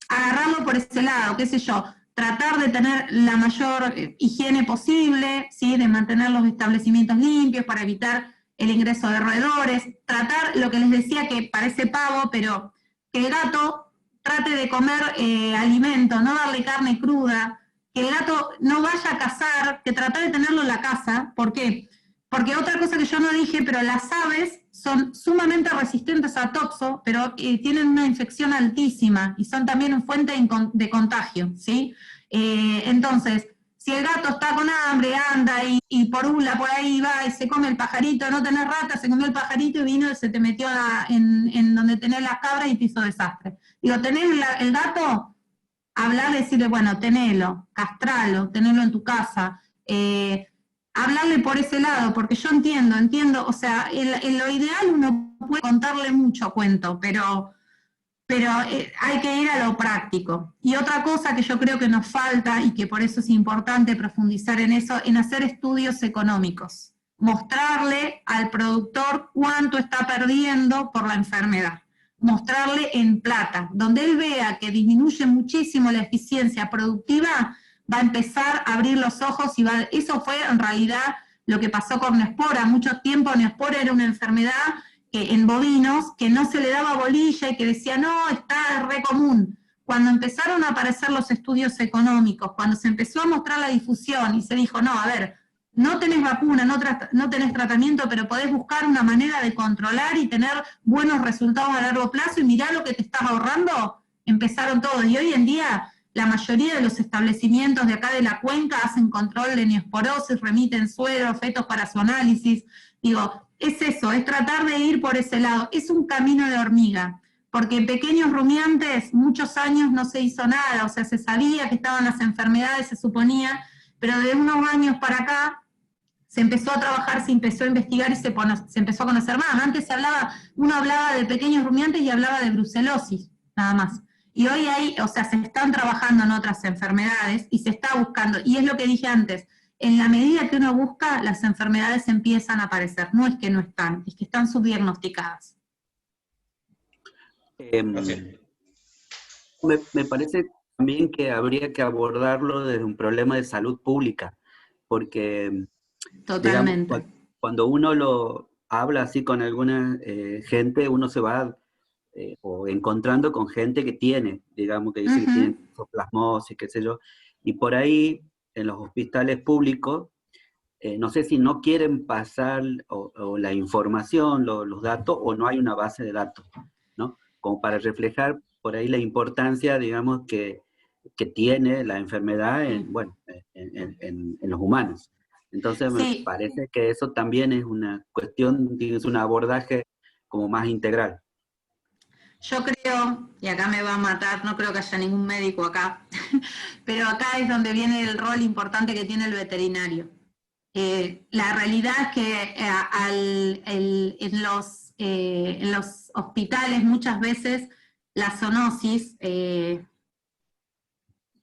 Agarrarlo por ese lado, qué sé yo, tratar de tener la mayor higiene posible, ¿sí? De mantener los establecimientos limpios para evitar el ingreso de roedores, tratar, lo que les decía que parece pavo, pero que el gato trate de comer alimento, no darle carne cruda, que el gato no vaya a cazar, que trate de tenerlo en la casa. ¿Por qué? Porque otra cosa que yo no dije, pero las aves son sumamente resistentes a toxo, pero tienen una infección altísima y son también una fuente de contagio, ¿sí? Entonces, si el gato está con hambre, anda y por ahí va y se come el pajarito, no tenés rata, se comió el pajarito y vino y se te metió en donde tenés las cabras y te hizo desastre. Digo, tenés el gato, hablar, decirle, bueno, tenelo, castralo, tenelo en tu casa, hablarle por ese lado, porque yo entiendo, o sea, en lo ideal uno puede contarle mucho cuento, pero pero hay que ir a lo práctico. Y otra cosa que yo creo que nos falta, y que por eso es importante profundizar en eso, en hacer estudios económicos. Mostrarle al productor cuánto está perdiendo por la enfermedad. Mostrarle en plata. Donde él vea que disminuye muchísimo la eficiencia productiva, va a empezar a abrir los ojos y eso fue en realidad lo que pasó con Neospora. Mucho tiempo Neospora era una enfermedad en bovinos, que no se le daba bolilla y que decía, no, está re común. Cuando empezaron a aparecer los estudios económicos, cuando se empezó a mostrar la difusión y se dijo, no, a ver, no tenés vacuna, no tenés tratamiento, pero podés buscar una manera de controlar y tener buenos resultados a largo plazo y mirá lo que te estás ahorrando, empezaron todos. Y hoy en día la mayoría de los establecimientos de acá de la cuenca hacen control de neosporosis, remiten sueros, fetos para su análisis. Digo, es eso, es tratar de ir por ese lado. Es un camino de hormiga, porque en pequeños rumiantes muchos años no se hizo nada, o sea, se sabía que estaban las enfermedades, se suponía, pero de unos años para acá se empezó a trabajar, se empezó a investigar y se empezó a conocer más. Antes uno hablaba de pequeños rumiantes y hablaba de brucelosis, nada más. Y hoy se están trabajando en otras enfermedades y se está buscando, y es lo que dije antes, en la medida que uno busca, las enfermedades empiezan a aparecer. No es que no están, es que están subdiagnosticadas. Me parece también que habría que abordarlo desde un problema de salud pública, porque totalmente, digamos, cuando uno lo habla así con alguna gente, uno se va o encontrando con gente que tiene, digamos, que dice que tiene toxoplasmosis, qué sé yo, y por ahí en los hospitales públicos, no sé si no quieren pasar o la información, los datos, o no hay una base de datos, ¿no? Como para reflejar por ahí la importancia, digamos, que tiene la enfermedad en los humanos. Entonces me parece que eso también es una cuestión, es un abordaje como más integral. Yo creo, y acá me va a matar, no creo que haya ningún médico acá, pero acá es donde viene el rol importante que tiene el veterinario. La realidad es que en los hospitales muchas veces la zoonosis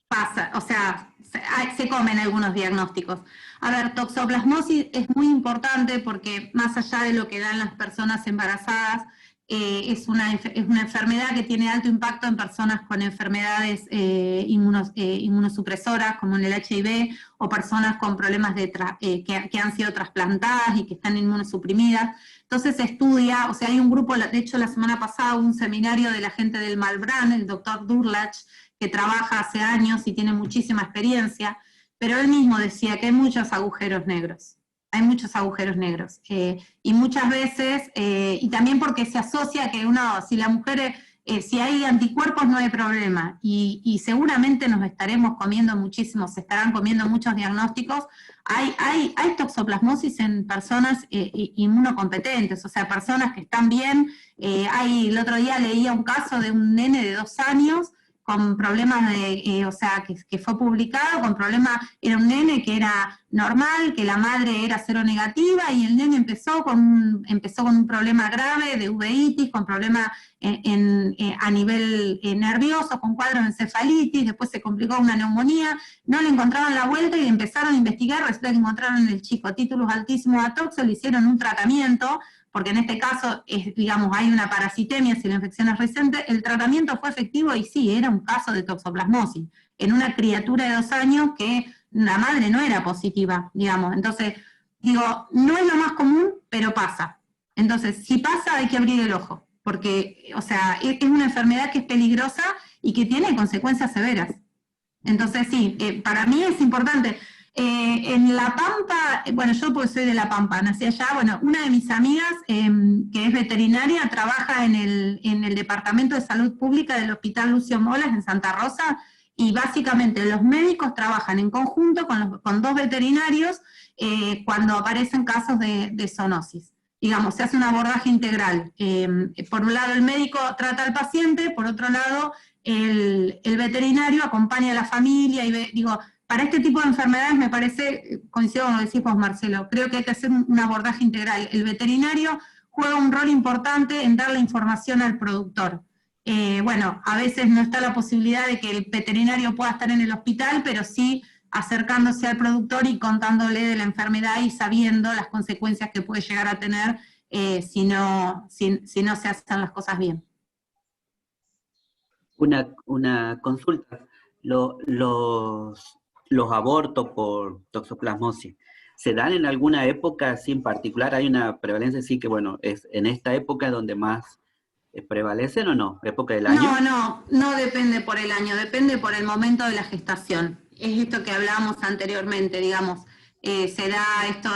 pasa, o sea, se comen algunos diagnósticos. A ver, toxoplasmosis es muy importante porque más allá de lo que dan las personas embarazadas, es una enfermedad que tiene alto impacto en personas con enfermedades inmunosupresoras, como en el HIV, o personas con problemas que han sido trasplantadas y que están inmunosuprimidas. Entonces se estudia, o sea, hay un grupo, de hecho la semana pasada hubo un seminario de la gente del Malbrán, el doctor Durlach, que trabaja hace años y tiene muchísima experiencia, pero él mismo decía que hay muchos agujeros negros. Hay muchos agujeros negros. Y muchas veces, y también porque se asocia que si la mujer, si hay anticuerpos no hay problema, y seguramente nos estaremos comiendo muchísimos, se estarán comiendo muchos diagnósticos. Hay toxoplasmosis en personas inmunocompetentes, o sea, personas que están bien. El otro día leía un caso de un nene de 2 años, con problemas que fue publicado, con problemas, era un nene que era normal, que la madre era seronegativa, y el nene empezó con un problema grave de uveitis, con problemas a nivel nervioso, con cuadro de encefalitis, después se complicó una neumonía, no le encontraron la vuelta y empezaron a investigar, resulta que encontraron en el chico títulos altísimos de toxo, le hicieron un tratamiento, porque en este caso, digamos, hay una parasitemia si la infección es reciente, el tratamiento fue efectivo y sí, era un caso de toxoplasmosis, en una criatura de 2 años que la madre no era positiva, digamos. Entonces, digo, no es lo más común, pero pasa. Entonces, si pasa, hay que abrir el ojo, porque, o sea, es una enfermedad que es peligrosa y que tiene consecuencias severas. Entonces, sí, para mí es importante. En La Pampa, bueno, yo porque soy de La Pampa, nací allá, bueno, una de mis amigas, que es veterinaria, trabaja en el Departamento de Salud Pública del Hospital Lucio Molas en Santa Rosa, y básicamente los médicos trabajan en conjunto con 2 veterinarios cuando aparecen casos de zoonosis. Digamos, se hace un abordaje integral. Por un lado el médico trata al paciente, por otro lado el veterinario acompaña a la familia y digo, para este tipo de enfermedades me parece, coincido con lo que decís vos, Marcelo, creo que hay que hacer un abordaje integral. El veterinario juega un rol importante en dar la información al productor. Bueno, a veces no está la posibilidad de que el veterinario pueda estar en el hospital, pero sí acercándose al productor y contándole de la enfermedad y sabiendo las consecuencias que puede llegar a tener si no se hacen las cosas bien. Una consulta. Los abortos por toxoplasmosis, ¿se dan en alguna época así en particular? ¿Hay una prevalencia así que, bueno, es en esta época donde más prevalecen o no? ¿Época del año? No depende por el año, depende por el momento de la gestación. Es esto que hablábamos anteriormente, digamos. Se da esto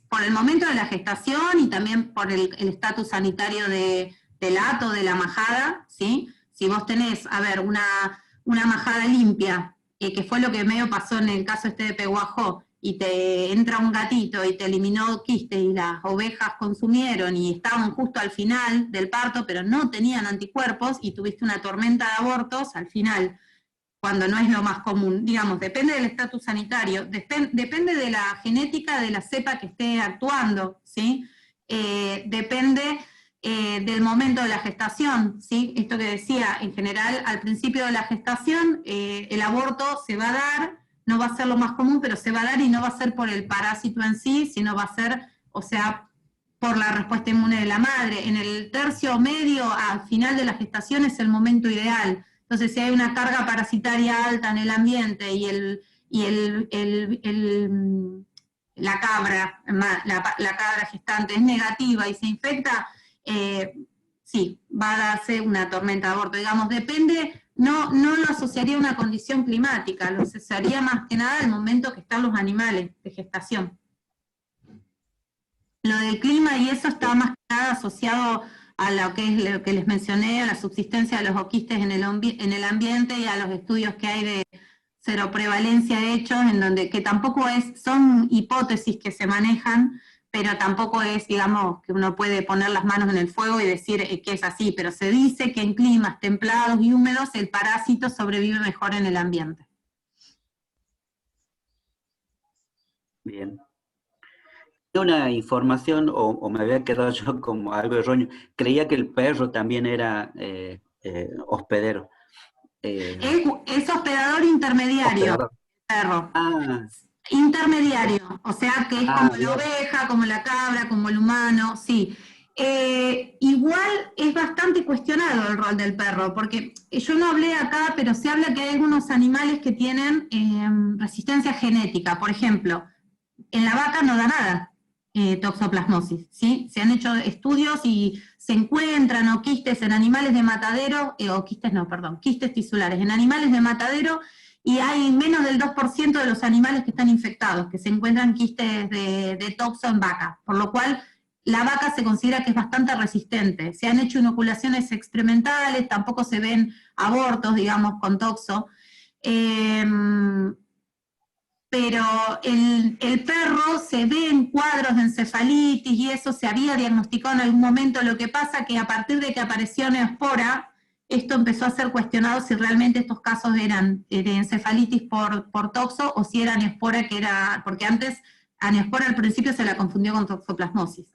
por el momento de la gestación y también por el estatus sanitario del hato, de la majada, ¿sí? Si vos tenés, a ver, una majada limpia, que fue lo que medio pasó en el caso este de Peguajó, y te entra un gatito y te eliminó quistes y las ovejas consumieron y estaban justo al final del parto, pero no tenían anticuerpos y tuviste una tormenta de abortos al final, cuando no es lo más común. Digamos, depende del estatus sanitario, depende de la genética de la cepa que esté actuando, ¿sí? Depende del momento de la gestación, ¿sí? Esto que decía, en general, al principio de la gestación, el aborto se va a dar, no va a ser lo más común, pero se va a dar y no va a ser por el parásito en sí, sino va a ser, o sea, por la respuesta inmune de la madre. En el tercio medio, al final de la gestación, es el momento ideal. Entonces, si hay una carga parasitaria alta en el ambiente y la cabra gestante es negativa y se infecta, sí, va a darse una tormenta de aborto. Digamos, depende, no lo asociaría a una condición climática, lo asociaría más que nada al momento que están los animales de gestación. Lo del clima y eso está más que nada asociado a lo que les mencioné, a la subsistencia de los oquistes en el ambiente y a los estudios que hay de seroprevalencia hechos, en donde que tampoco son hipótesis que se manejan, pero tampoco es, digamos, que uno puede poner las manos en el fuego y decir que es así, pero se dice que en climas templados y húmedos el parásito sobrevive mejor en el ambiente. Bien. Una información, o me había quedado yo como algo erróneo, creía que el perro también era hospedero. Es hospedador intermediario, hospedador. Perro. Intermediario, o sea que es como la oveja, como la cabra, como el humano, sí. Igual es bastante cuestionado el rol del perro, porque yo no hablé acá, pero se habla que hay algunos animales que tienen resistencia genética. Por ejemplo, en la vaca no da nada toxoplasmosis, ¿sí? Se han hecho estudios y se encuentran oquistes en animales de matadero, quistes tisulares, en animales de matadero, y hay menos del 2% de los animales que están infectados, que se encuentran quistes de toxo en vaca, por lo cual la vaca se considera que es bastante resistente. Se han hecho inoculaciones experimentales, tampoco se ven abortos, digamos, con toxo. Pero el perro se ve en cuadros de encefalitis y eso se había diagnosticado en algún momento. Lo que pasa que a partir de que apareció Neospora, esto empezó a ser cuestionado si realmente estos casos eran de encefalitis por toxo o si era Neospora, porque antes a Neospora al principio se la confundió con toxoplasmosis.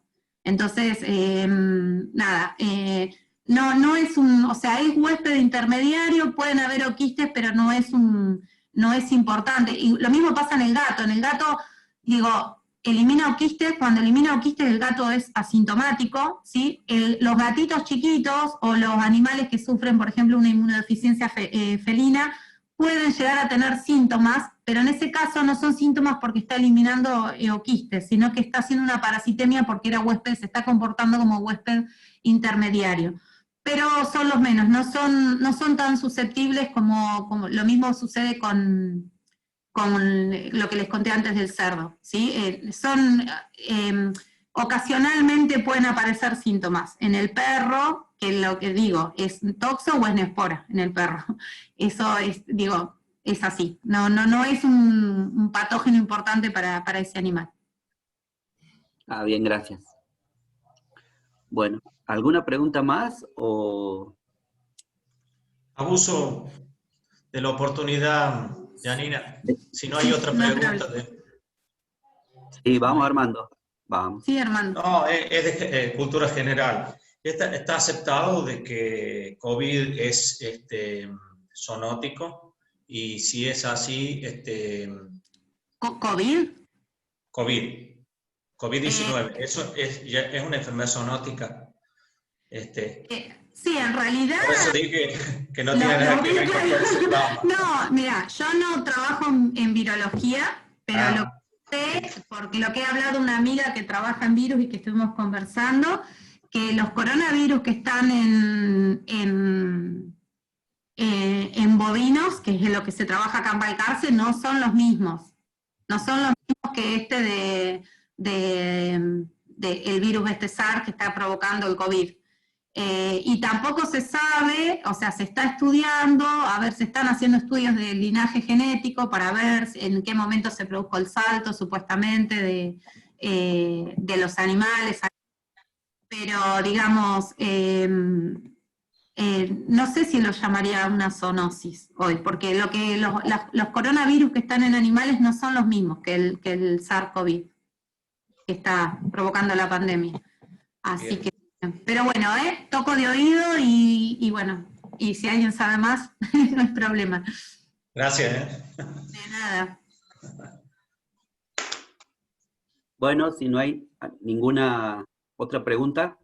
Entonces, no es o sea, es huésped intermediario, pueden haber oquistes, pero no es importante. Y lo mismo pasa en el gato. En el gato, digo, elimina oquistes, cuando elimina oquistes el gato es asintomático, ¿sí? Los gatitos chiquitos o los animales que sufren, por ejemplo, una inmunodeficiencia felina, pueden llegar a tener síntomas, pero en ese caso no son síntomas porque está eliminando oquistes, sino que está haciendo una parasitemia porque era huésped, se está comportando como huésped intermediario. Pero son los menos, no son tan susceptibles como lo mismo sucede con lo que les conté antes del cerdo, ¿sí? Ocasionalmente pueden aparecer síntomas. En el perro, que lo que digo, ¿es toxo o es neospora en el perro? Eso es así. No es un patógeno importante para ese animal. Bien, gracias. Bueno, ¿alguna pregunta más o...? Abuso de la oportunidad, Janina. Si no hay otra pregunta. Sí, vamos Armando. Vamos. Sí, Armando. No, es de cultura general. Está aceptado de que COVID es zoonótico, y si es así, ¿COVID? COVID-19, eso ya es una enfermedad zoonótica. Sí, en realidad... Por eso dije que no tiene nada que ver con Toxoplasma. No, mira, yo no trabajo en virología, pero lo que sé, porque lo que he hablado una amiga que trabaja en virus y que estuvimos conversando, que los coronavirus que están en bovinos, que es en lo que se trabaja acá en Balcarce, no son los mismos. No son los mismos que el virus SARS que está provocando el COVID. Y tampoco se sabe, o sea, se está estudiando, a ver, se están haciendo estudios de linaje genético para ver en qué momento se produjo el salto, supuestamente, de los animales. Pero, digamos, no sé si lo llamaría una zoonosis hoy, porque los coronavirus que están en animales no son los mismos que el SARS-CoV, que está provocando la pandemia. Así que, pero bueno, toco de oído y bueno, y si alguien sabe más, no hay problema. Gracias. De nada. Bueno, si no hay ninguna otra pregunta,